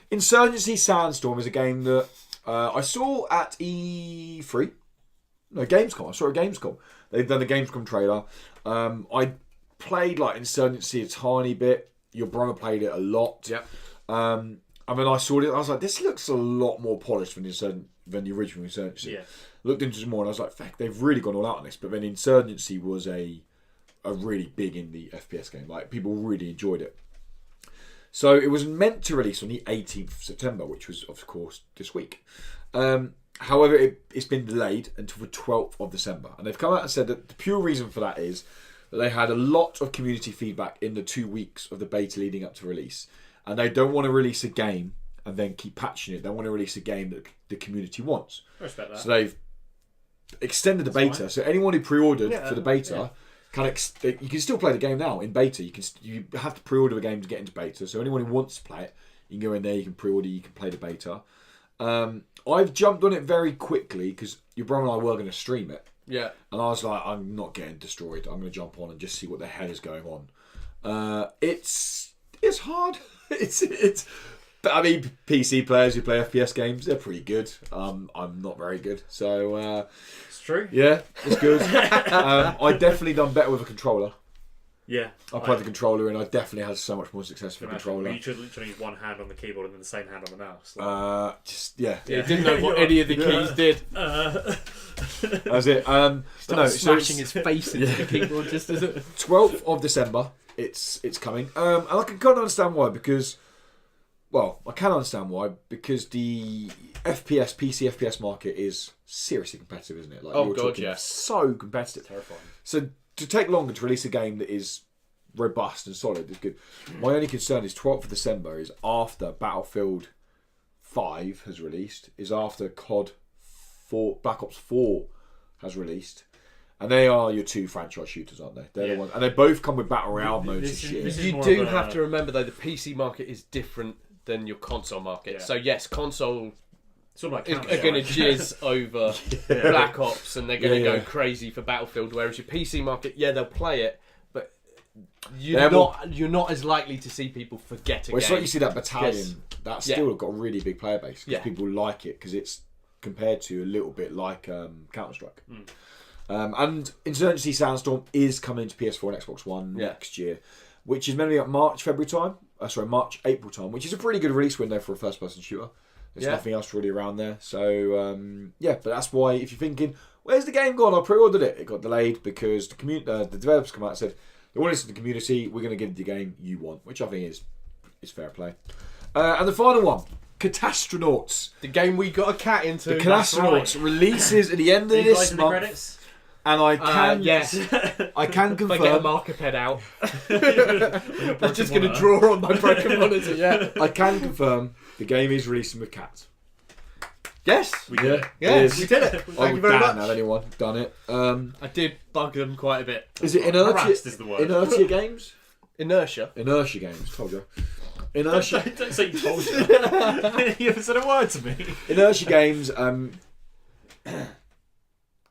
Insurgency Sandstorm is a game that I saw at E3. No, Gamescom. I saw it at Gamescom. They've done the Gamescom trailer. I played like Insurgency a tiny bit. Your brother played it a lot. And when I saw it, I was like, this looks a lot more polished than the original Insurgency. Looked into it more and I was like, fuck, they've really gone all out on this. But then Insurgency was a really big indie FPS game. Like, people really enjoyed it. So it was meant to release on the 18th of September, which was, of course, this week. However, it's been delayed until the 12th of December. And they've come out and said that the pure reason for that is that they had a lot of community feedback in the 2 weeks of the beta leading up to release. And they don't want to release a game and then keep patching it. They want to release a game that the community wants. I respect that. So they've extended the beta. Fine. So anyone who pre-ordered for the beta, you can still play the game now in beta. You have to pre-order the game to get into beta. So anyone who wants to play it, you can go in there, you can pre-order, you can play the beta. I've jumped on it very quickly because your brother and I were going to stream it. Yeah. And I was like, I'm not getting destroyed. I'm going to jump on and just see what the hell is going on. It's hard. It's. But I mean, PC players who play FPS games, they're pretty good. I'm not very good, so It's true. yeah, it's good. I definitely done better with a controller. Yeah. I played the controller, and I definitely had so much more success with a Imagine, controller. you should literally use one hand on the keyboard and then the same hand on the mouse. Like, Just yeah, Yeah, didn't know what any of the keys did. that's it. Started smashing his face into the keyboard just as it. 12th of December. It's coming. And I can kind of understand why because. Well, I can understand why, because the PC FPS market is seriously competitive, isn't it? Like, Oh, God, yeah. So competitive. terrifying. So to take longer to release a game that is robust and solid is good. My only concern is 12th of December is after Battlefield 5 has released, is after COD 4, Black Ops 4 has released. And they are your two franchise shooters, aren't they? They're the ones, and they both come with battle royale modes and shit. You do have to remember, though, the PC market is different than your console market. Yeah. So, yes, console Sort of like are going to jizz over Black Ops and they're going to go crazy for Battlefield, whereas your PC market, they'll play it, but you're not as likely to see people forget a game. It's like you see that Battalion, that's still got a really big player base because people like it because it's compared to a little bit like Counter-Strike. And Insurgency Sandstorm is coming to PS4 and Xbox One next year, which is meant to be at March, April time, which is a pretty good release window for a first-person shooter. There's nothing else really around there. So, but that's why, if you're thinking, where's the game gone? I pre-ordered it. It got delayed because the developers come out and said, they want to listen to the community, we're going to give you the game you want, which I think is fair play. And the final one, Catastronauts. The game we got a cat into. The Catastronauts releases at the end of this month. Credits? And I can, I can If I get a confirm. marker pen out, I'm just going to draw on my broken monitor. Yeah. I can confirm the game is releasing with cats. Yes. We did it. Yes, we did it. Thank you very much. Have anyone done it? I did bug them quite a bit. Is it Harassed is the word. Inertia Games? Inertia. Inertia Games. Told you. Inertia. Don't say you told you. You haven't said a word to me. Inertia Games.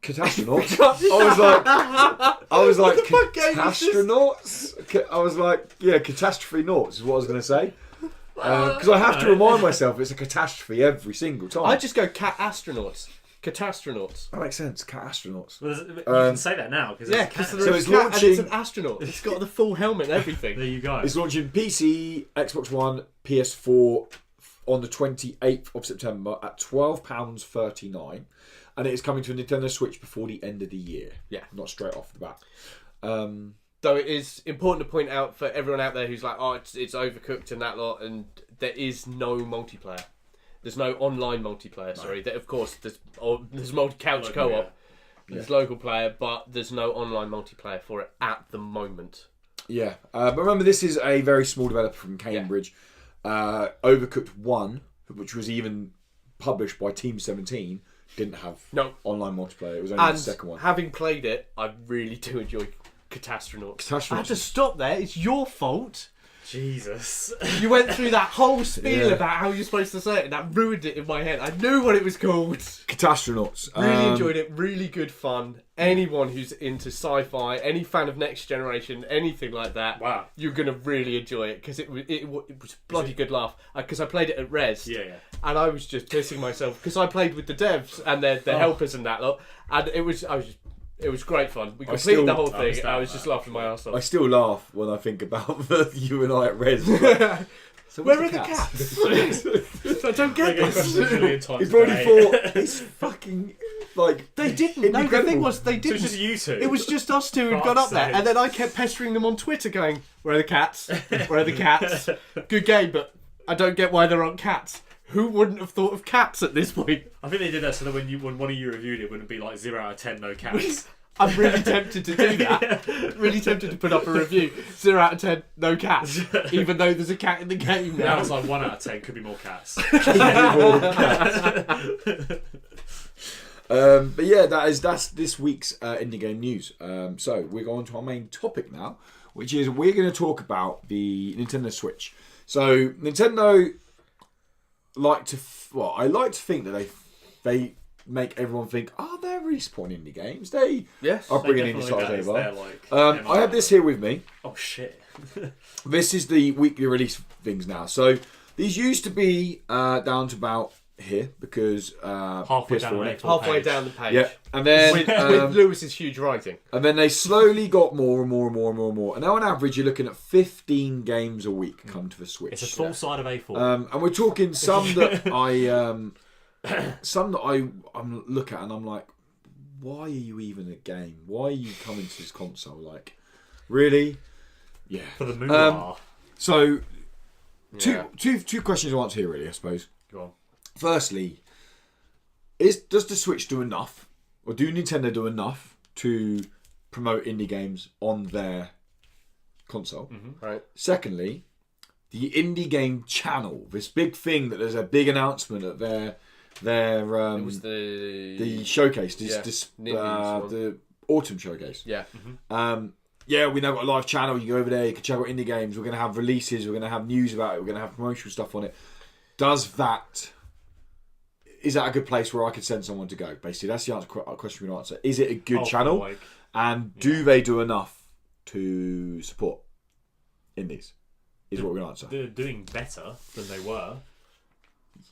Catastronauts. I was like, Catastronauts. I was like, yeah, catastrophe noughts is what I was going to say. Because I have to remind myself it's a catastrophe every single time. I just go cat astronauts. Catastronauts. That makes sense. Catastronauts. Well, you can say that now because So it's it's launching- and it's an astronaut. It's got the full helmet and everything. there you go. It's launching PC, Xbox One, PS4 on the 28th of September at £12.39. And it is coming to a Nintendo Switch before the end of the year. Yeah. Not straight off the bat. Though it is important to point out for everyone out there who's like, oh, it's overcooked and that lot, and there is no multiplayer. There's no online multiplayer. No. Sorry, of course there's multi-couch co-op. There's local player, but there's no online multiplayer for it at the moment. Yeah, but remember this is a very small developer from Cambridge. Overcooked 1, which was even published by Team 17, didn't have online multiplayer. It was only the second one. Having played it, I really do enjoy Catastronauts. I had to is- stop there. It's your fault. Jesus. You went through that whole spiel about how you're supposed to say it, and that ruined it in my head. I knew what it was called. Catastronauts. Really enjoyed it. Really good fun. Anyone who's into sci-fi, any fan of Next Generation, anything like that, you're gonna really enjoy it because it was bloody good laugh. Because I played it at Res, and I was just pissing myself because I played with the devs and their helpers and that lot, and it was great fun. We completed the whole thing. I was just laughing my ass off. I still laugh when I think about you and I at Res. So where are the cats? I don't get this. He probably thought it's fucking like they didn't. No, the thing was they So didn't. it's just you two. It was just us two who'd gone up there, and then I kept pestering them on Twitter, going, "Where are the cats? Where are the cats? Good game, but I don't get why there aren't cats." Who wouldn't have thought of cats at this point? I think they did that so that when one of you reviewed it, wouldn't be like 0 out of 10, no cats. I'm really tempted to do that. Really tempted to put up a review. 0 out of 10, no cats. Even though there's a cat in the game now. Now it's like 1 out of 10, could be more cats. But yeah, that's this week's indie game news. So we're going to our main topic now, which is we're going to talk about the Nintendo Switch. So Nintendo I like to think that make everyone think, oh, they're respawning indie games. They Yes, are they bringing indie titles over. They're like, I have this here with me. Oh shit! This is the weekly release things now. So these used to be down to about here because Halfway down the halfway down the page. Yeah, and then with Lewis's huge writing. and then they slowly got more and more and more and more and more. And now on average, you're looking at 15 games a week come to the Switch. It's a full side of A4. And we're talking some that I'm look at and I'm like, why are you even a game? Why are you coming to this console? Like, really? Yeah. For the moolah. So, two questions to answer here, really, I suppose. Go on. Firstly, does the Switch do enough, or do Nintendo do enough to promote indie games on their console? Mm-hmm. Right. Secondly, the indie game channel, this big thing that there's a big announcement at their It was the showcase, Yeah, the autumn showcase. Yeah. We now got a live channel. You go over there, you can check out indie games. We're going to have releases. We're going to have news about it. We're going to have promotional stuff on it. Is that a good place where I could send someone to go? Basically, that's the question we can answer. Is it a good channel? And do they do enough to support indies? Is what we're going to answer. They're doing better than they were.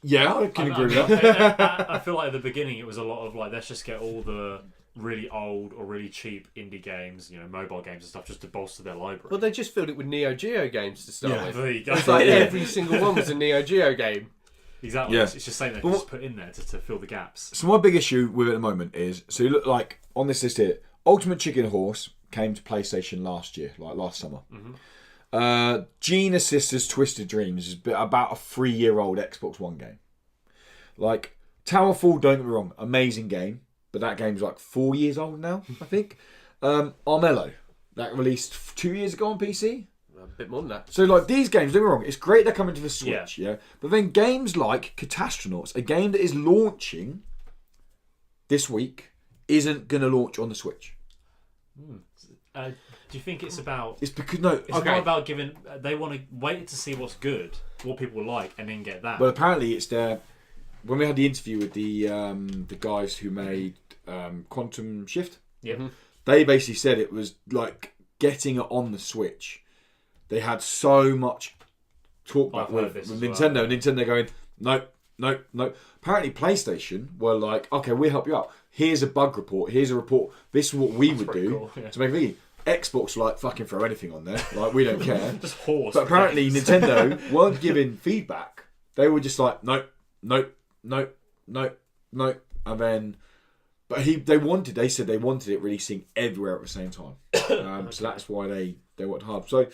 Yeah, I can agree with that. I feel like at the beginning it was a lot of like, let's just get all the really old or really cheap indie games, mobile games and stuff, just to bolster their library. Well, they just filled it with Neo Geo games to start with. There you go. It's like every single one was a Neo Geo game. Exactly. Yeah. It's just saying they can just put in there to fill the gaps. So my big issue with it at the moment is, so you look like on this list here, Ultimate Chicken Horse came to PlayStation last year, like last summer. Mm-hmm. Gina Sisters Twisted Dreams is about a 3-year-old Xbox One game. Like Towerfall, don't get me wrong, amazing game, but that game's like 4 years old now, I think. Armello, that released 2 years ago on PC. A bit more than that. So like these games, don't get me wrong, it's great they're coming to the Switch, yeah. But then games like Catastronauts, a game that is launching this week, isn't going to launch on the Switch. Do you think it's about? It's because It's more about giving. They want to wait to see what's good, what people like, and then get that. Well, apparently it's their. When we had the interview with the guys who made Quantum Shift, they basically said it was like getting it on the Switch. They had so much talk back with Nintendo. Well. Nintendo going, no. Apparently PlayStation were like, okay, we'll help you out. Here's a bug report. Here's a report. This is what we would do to make a video. Xbox like fucking throw anything on there. Like we don't care. Just horse. But apparently Nintendo weren't giving feedback. They were just like, no. And then, but they said they wanted it releasing everywhere at the same time. So that's why they worked hard. So,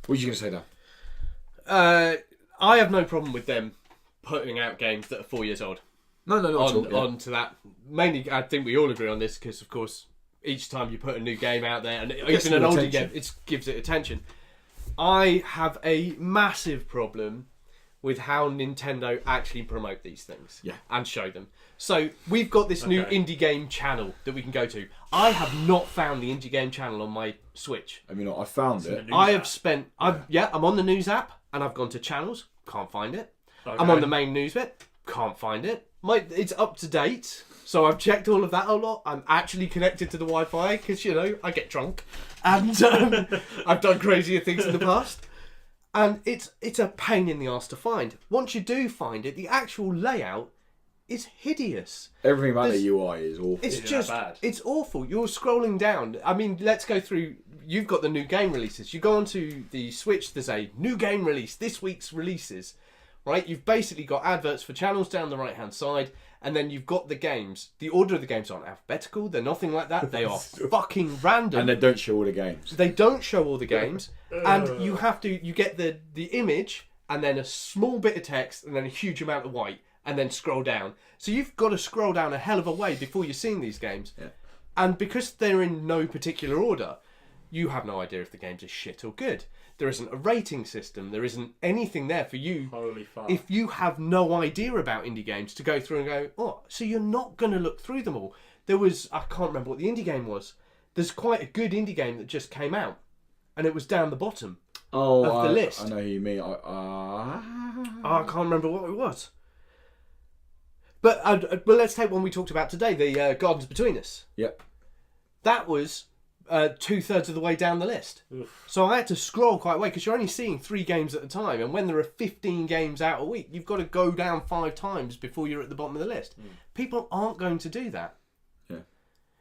what are you going to say now? I have no problem with them putting out games that are 4 years old. No, not at all. Onto that. Mainly, I think we all agree on this because, of course, each time you put a new game out there, and even an older game, it gives it attention. I have a massive problem with how Nintendo actually promote these things and show them. So we've got this new indie game channel that we can go to. I have not found the indie game channel on my Switch. I mean, I found it. I'm on the news app and I've gone to channels, can't find it. Okay. I'm on the main news bit, can't find it. It's up to date, so I've checked all of that a lot. I'm actually connected to the Wi-Fi because I get drunk, and I've done crazier things in the past. And it's a pain in the arse to find. Once you do find it, the actual layout is hideous. Everything about the UI is awful. It's just bad. It's awful. You're scrolling down. I mean, let's go through. You've got the new game releases. You go onto the Switch. There's a new game release. This week's releases, right? You've basically got adverts for channels down the right hand side, and then you've got the games. The order of the games aren't alphabetical. They're nothing like that. They are fucking random. And they don't show all the games. They don't show all the games. And you get the image and then a small bit of text and then a huge amount of white and then scroll down. So you've got to scroll down a hell of a way before you're seeing these games. Yeah. And because they're in no particular order, you have no idea if the games are shit or good. There isn't a rating system. There isn't anything there for you. Holy fuck. If you have no idea about indie games to go through and go, oh, so you're not going to look through them all. I can't remember what the indie game was. There's quite a good indie game that just came out. And it was down the bottom of the list. I know who you mean. I can't remember what it was. But well, let's take one we talked about today, the Gardens Between Us. Yep. That was 2/3 of the way down the list. Oof. So I had to scroll quite away because you're only seeing 3 games at a time, and when there are 15 games out a week, you've got to go down 5 times before you're at the bottom of the list. People aren't going to do that. Yeah.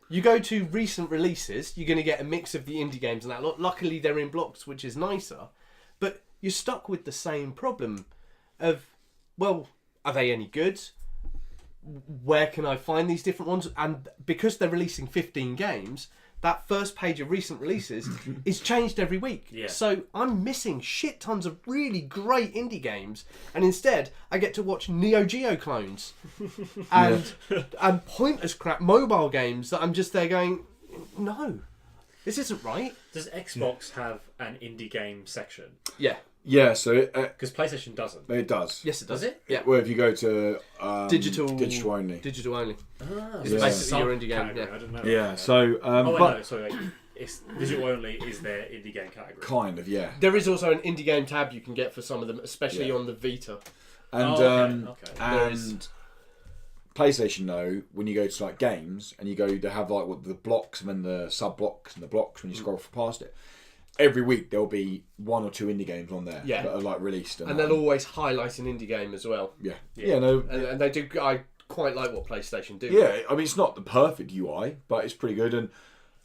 You go to recent releases, you're going to get a mix of the indie games and that. Luckily, they're in blocks, which is nicer. But you're stuck with the same problem of, well, are they any good? Where can I find these different ones? And because they're releasing 15 games, that first page of recent releases is changed every week. Yeah. So I'm missing shit tons of really great indie games, and instead I get to watch Neo Geo clones and pointless crap mobile games that I'm just there going, no, this isn't right. Does Xbox have an indie game section? Yeah. Yeah, so Because PlayStation doesn't. it does. Yes, it does. Does it? Yeah. Well, if you go to Digital only. Digital only. Ah, It's so basically your sub indie game. category, Yeah. I didn't know. Yeah, so Oh, but no, sorry. It's digital only is their indie game category. kind of, yeah. There is also an indie game tab you can get for some of them, especially on the Vita. And okay. There is- and PlayStation though, when you go to like games and you go, they have like what the blocks and then the sub blocks and the blocks when you scroll past it. Every week there'll be 1 or 2 indie games on there that are like released, And they'll always highlight an indie game as well. yeah, no, And they do. I quite like what PlayStation do. yeah. I mean, it's not the perfect UI, but it's pretty good. And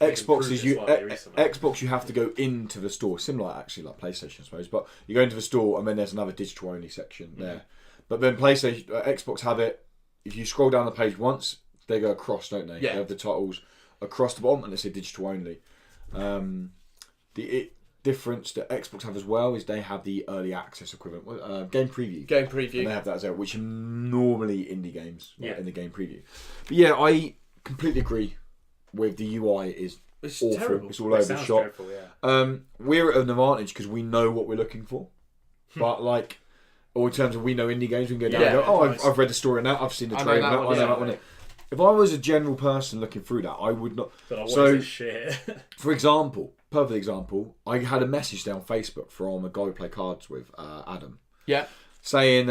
Xbox is Xbox. You have to go into the store, similar actually like PlayStation, I suppose. But you go into the store and then there's another digital only section there. But then PlayStation, Xbox have it. If you scroll down the page once, they go across, don't they? Yeah. They have the titles across the bottom and they say digital only. The difference that Xbox have as well is they have the early access equivalent, game preview. Game preview. And they have that as well, which are normally indie games in the game preview. But yeah, I completely agree with the UI is It's awful. terrible. It's all over the shop. Dreadful, yeah. We're at an advantage because we know what we're looking for. But like, or in terms of we know indie games, we can go down and go, oh, I've read the story now, I've seen the trailer, I know that one. If I was a general person looking through that, I would not. But what is this shit? For example, perfect example, I had a message there on Facebook from a guy we play cards with, Adam. Yeah. Saying,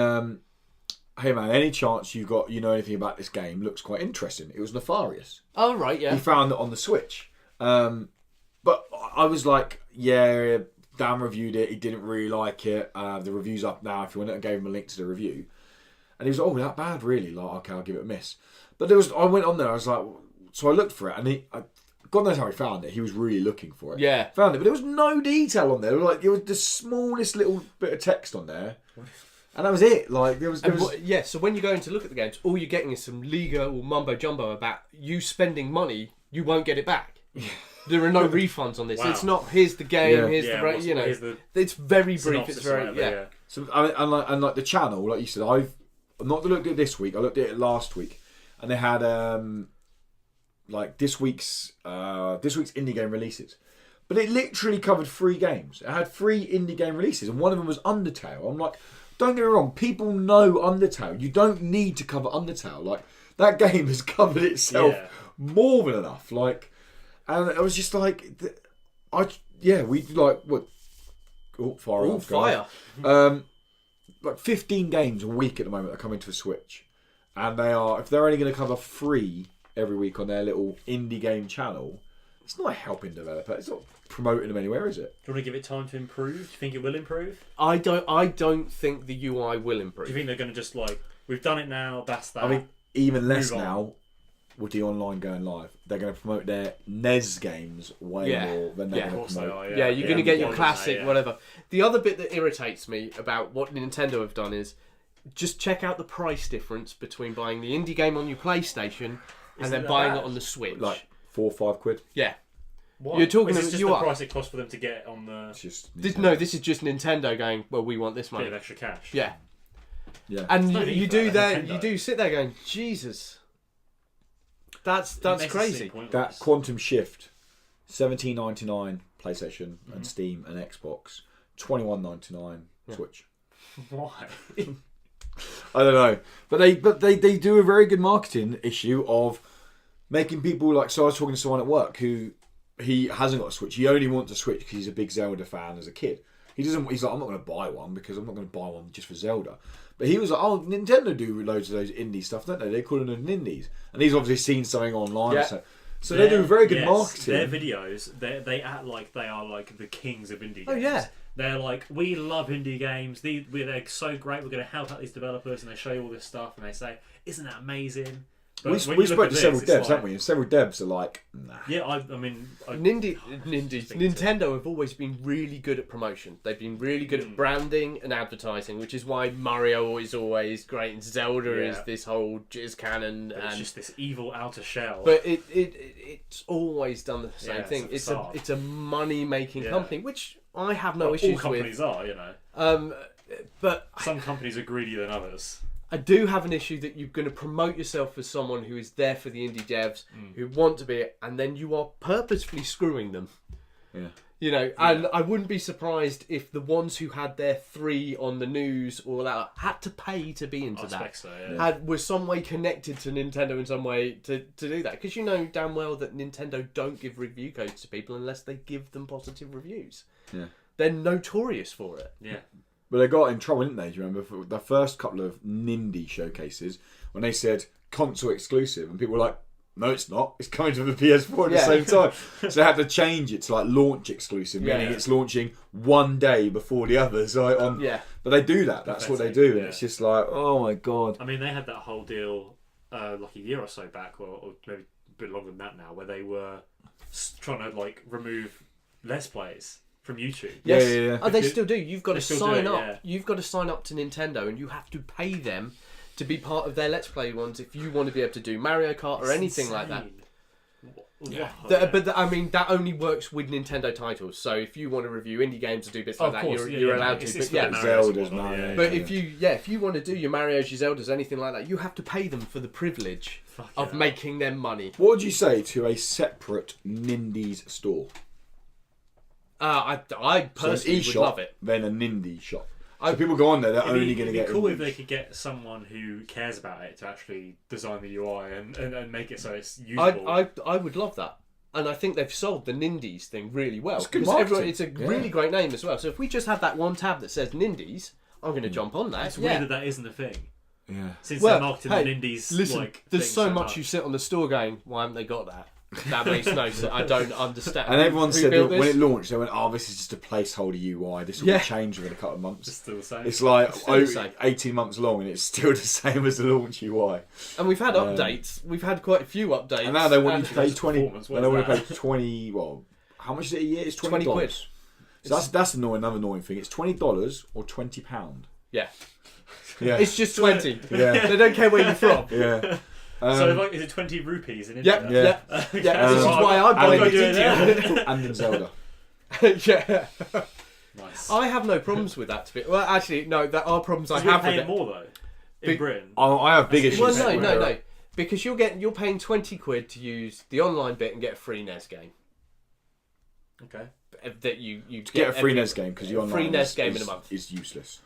hey man, any chance you know anything about this game? Looks quite interesting. It was Nefarious. Oh right, yeah. He found it on the Switch. But I was like, yeah, Dan reviewed it. He didn't really like it. The review's up now. If you want it, I gave him a link to the review. And he was like, oh, that bad, really? Like, okay, I'll give it a miss. But I went on there. I was like, so I looked for it, and God knows how he found it. He was really looking for it. Yeah. Found it, but there was no detail on there. Like, there was the smallest little bit of text on there, and that was it. Like, there was. So when you're going to look at the games, all you're getting is some legal mumbo jumbo about you spending money, you won't get it back. There are no refunds on this. Wow. it's not. Here's the game. Here's it's very brief. It's very whatever, So and like the channel, like you said, I've not looked at it this week. I looked at it last week, and they had like this week's indie game releases. But it literally covered 3 games. It had 3 indie game releases, and one of them was Undertale. I'm like, don't get me wrong, people know Undertale. You don't need to cover Undertale. Like, that game has covered itself more than enough. Like, and I was just like, we like what? Oh, fire! Like 15 games a week at the moment are coming to the Switch, and if they're only going to cover 3 every week on their little indie game channel, it's not helping developers. It's not promoting them anywhere, is it? Do you want to give it time to improve? Do you think it will improve? I don't think the UI will improve. Do you think they're going to just like, we've done it now, that's that? I mean, even less now with the online going live. They're going to promote their NES games way more than they're going to promote. Yeah, you're going to get your classic, whatever. The other bit that irritates me about what Nintendo have done is just check out the price difference between buying the indie game on your PlayStation and then buying it on the Switch. Like 4 or 5 quid. Yeah. What? You're talking is this just the price it costs for them to get on the... This is just Nintendo going, well, we want this money. Bit of extra cash. Yeah. Yeah. And you do sit there going, Jesus. That's crazy. That Quantum Shift, $17.99 PlayStation and Steam and Xbox, $21.99 Switch. Why? I don't know, but they do a very good marketing issue of making people like. So I was talking to someone at work who he hasn't got a Switch. He only wants a Switch because he's a big Zelda fan as a kid. He doesn't. He's like, I'm not going to buy one because I'm not going to buy one just for Zelda. But he was like, oh, Nintendo do loads of those indie stuff, don't they? They call them indies. And he's obviously seen something online. Yeah. So they do very good marketing. Their videos, they act like they are like the kings of indie games. Oh yeah. They're like, we love indie games. They're so great. We're going to help out these developers, and they show you all this stuff, and they say, "Isn't that amazing?" But we spoke to several devs, haven't we? And several devs are like, nah. Yeah, I mean, Nintendo have always been really good at promotion. They've been really good at branding and advertising, which is why Mario is always great and Zelda is this whole jizz cannon. But it's just this evil outer shell. But it's always done the same thing. It's It's a money making company, which I have no issues with. All companies are, you know. But some companies are greedier than others. I do have an issue that you're going to promote yourself as someone who is there for the indie devs who want to be it, and then you are purposefully screwing them. Yeah. You know, and I wouldn't be surprised if the ones who had their 3 on the news or that had to pay to be into that. So, yeah. Was some way connected to Nintendo in some way to do that. Because you know damn well that Nintendo don't give review codes to people unless they give them positive reviews. Yeah. They're notorious for it. Yeah. But they got in trouble, didn't they? Do you remember for the first couple of Nindy showcases when they said console exclusive, and people were like, "No, it's not. It's coming to the PS4 at the same time." So they had to change it to like launch exclusive, meaning it's launching one day before the others. Right? But they do that. That's what they do, and it's just like, oh my god. I mean, they had that whole deal like a year or so back, or maybe a bit longer than that now, where they were trying to like remove Let's Plays from YouTube. Yes. Yeah. Oh, they still do. You've got to sign up. Yeah. You've got to sign up to Nintendo, and you have to pay them to be part of their Let's Play ones if you want to be able to do Mario Kart or anything like that. Yeah. I mean, that only works with Nintendo titles. So if you want to review indie games and do bits like that, you're allowed to. But Zelda's Mario. But if you want to do your Marios, your Zeldas, anything like that, you have to pay them for the privilege of making them money. What would you say to a separate Nindies store? I personally would love it. Then a Nindy shop. So people go on there, they're only going to get. It'd be cool if they could get someone who cares about it to actually design the UI and make it so it's usable. I would love that. And I think they've sold the Nindies thing really well. It's good marketing. It's a really great name as well. So if we just have that one tab that says Nindies, I'm going to jump on that. It's weird that isn't a thing. Yeah. Since they're marketing the Nindies, listen, there's so much you sit on the store going, why haven't they got that? That makes no sense. I don't understand. And everyone said that when it launched, they went, "Oh, this is just a placeholder UI. This will change within a couple of months." It's still the same. It's like 18 months long, and it's still the same as the launch UI. And we've had updates. We've had quite a few updates. And now they want you to pay 20. They want to pay 20. Well, how much is it a year? It's $20. quid. So that's another annoying thing. It's $20 or £20. Yeah. Yeah. It's just 20. Yeah. They don't care where you're from. Yeah. So like, is it 20 rupees in India? Yep. Yeah. This is why I buy it. And in Zelda. Yeah. Nice. I have no problems with that. Well, actually, no. There are problems I have with it. more though in Britain. I have big issues. Well, no. Because you're paying 20 quid to use the online bit and get a free NES game. Okay. That you get a free NES game because the online free NES game in a month is useless.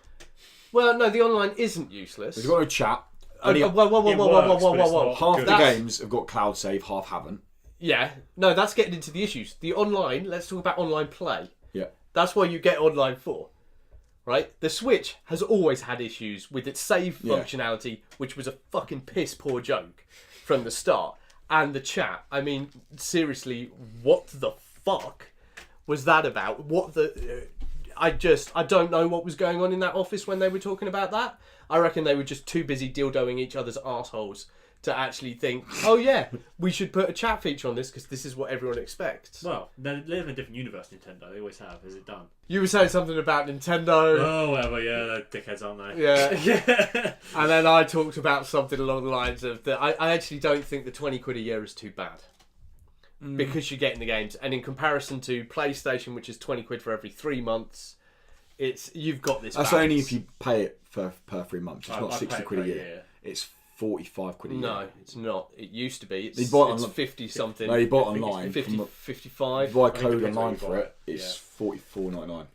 Well, no, the online isn't useless. You've got to chat. Whoa. Half the games have got cloud save, half haven't. Yeah. No, that's getting into the issues. The online, let's talk about online play. Yeah. That's why you get online for. Right? The Switch has always had issues with its save functionality, which was a fucking piss poor joke from the start. And the chat. I mean, seriously, what the fuck was that about? I don't know what was going on in that office when they were talking about that. I reckon they were just too busy dildoing each other's assholes to actually think, oh yeah, we should put a chat feature on this because this is what everyone expects. Well, they live in a different universe, Nintendo. They always have. Is it done? You were saying something about Nintendo. Oh, whatever. Yeah, they're dickheads, aren't they? Yeah. And then I talked about something along the lines of that. I actually don't think the 20 quid a year is too bad. Because you're getting the games. And in comparison to PlayStation, which is 20 quid for every 3 months, you've got this. That's balance. only if you pay it per 3 months. It's not 60 quid a year. Yeah. It's 45 quid a year. No, it's not. It used to be. You bought it's 50 something. No, you bought online. 50, 55. If you buy code online for it, it's $44.99.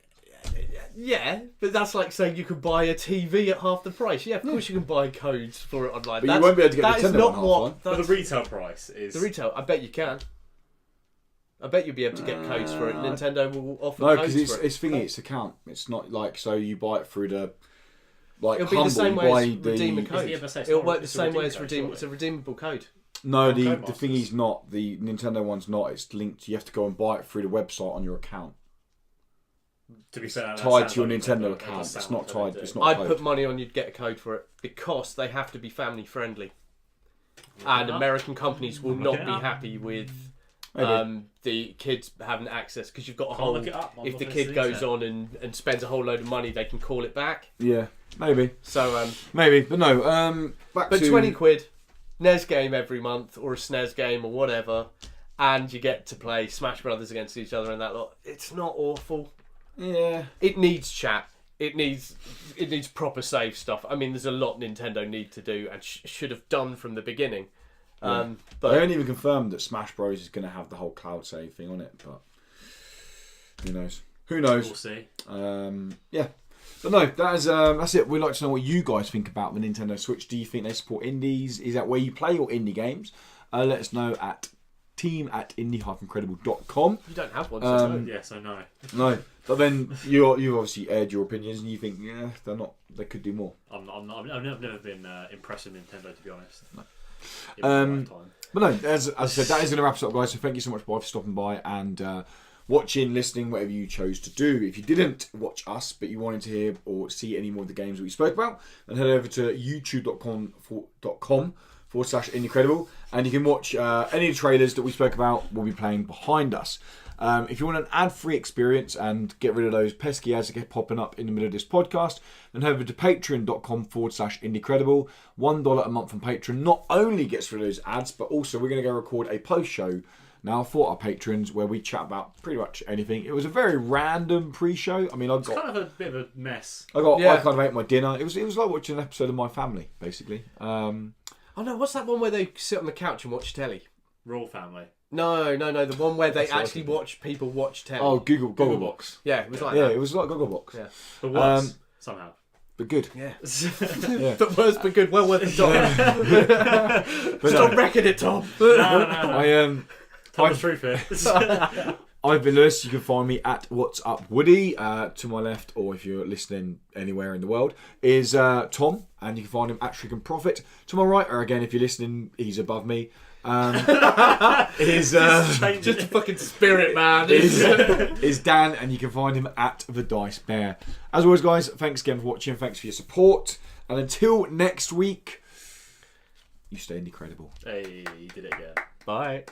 Yeah, but that's like saying you could buy a TV at half the price. Yeah, of course you can buy codes for it online. But you won't be able to get that Nintendo is not on what. half But the retail price is... The retail, I bet you can. I bet you'll be able to get codes for it. Nintendo will offer No, codes because for it. it's thingy, it's account. It's not like, so you buy it through the, like, It'll be Humble, the same you way buy as redeem a the... code. Yeah, but say it's It'll not- work the it's a same way redeem as code, redeem. surely. It's a redeemable code. No, the Codemasters. thingy's not. The Nintendo one's not. It's linked. You have to go and buy it through the website on your account. To be fair, that Tied sounds to your like Nintendo that account. does It's sound not like tied. they It's do. not I'd code. put money on you'd get a code for it because they have to be family friendly. And Yeah. American companies will I'm not looking be it up. happy with Maybe. the kids having access because you've got a Can't whole. look it up. I'm If the looking kid at goes the on and spends a whole load of money, they can call it back. Yeah, maybe. So, Maybe, but no. Back but to... 20 quid, NES game every month or a SNES game or whatever, and you get to play Smash Brothers against each other and that lot. It's not awful. Yeah. It needs chat. It needs proper save stuff. I mean, there's a lot Nintendo need to do and should have done from the beginning. But But they haven't even confirmed that Smash Bros is going to have the whole cloud save thing on it. But who knows? Who knows? We'll see. Yeah. But no, that's it. We'd like to know what you guys think about the Nintendo Switch. Do you think they support indies? Is that where you play your indie games? Let us know at team@indie-credible.com. you don't have one, so no. Yes, I know. No, but then you've obviously aired your opinions and you think, yeah, they're not. They could do more. I've never been impressed with Nintendo, to be honest. No. In my lifetime. But no, as I said, that is going to wrap us up, guys. So thank you so much, Bob, for stopping by and watching, listening, whatever you chose to do. If you didn't watch us, but you wanted to hear or see any more of the games that we spoke about, then head over to youtube.com/Indecredible, and you can watch any of the trailers that we spoke about will be playing behind us. If you want an ad-free experience and get rid of those pesky ads that get popping up in the middle of this podcast, then head over to patreon.com/Indecredible. $1 a month on Patreon not only gets rid of those ads, but also we're going to go record a post-show now for our patrons where we chat about pretty much anything. It was a very random pre-show. I mean, It's kind of a bit of a mess. I kind of ate my dinner. It was like watching an episode of My Family, basically. Oh no, what's that one where they sit on the couch and watch telly? Royal Family. No, the one where they actually watch people watch telly. Oh, Gogglebox. Yeah, it was like Yeah, that. it was like Gogglebox. Yeah. But worse, somehow. But good. Yeah. Yeah. But worse, but good. Well worth the time. But Stop no, wrecking it, Tom. No. Tell the truth here. I've been Lewis. You can find me at What's Up Woody. To my left, or if you're listening anywhere in the world, is Tom, and you can find him at Trick and Profit. To my right, or again, if you're listening, he's above me. Is Just a fucking spirit, man. is Dan, and you can find him at The Dice Bear. As always, guys, thanks again for watching. Thanks for your support, and until next week, you stay incredible. Hey, you did it again. Bye.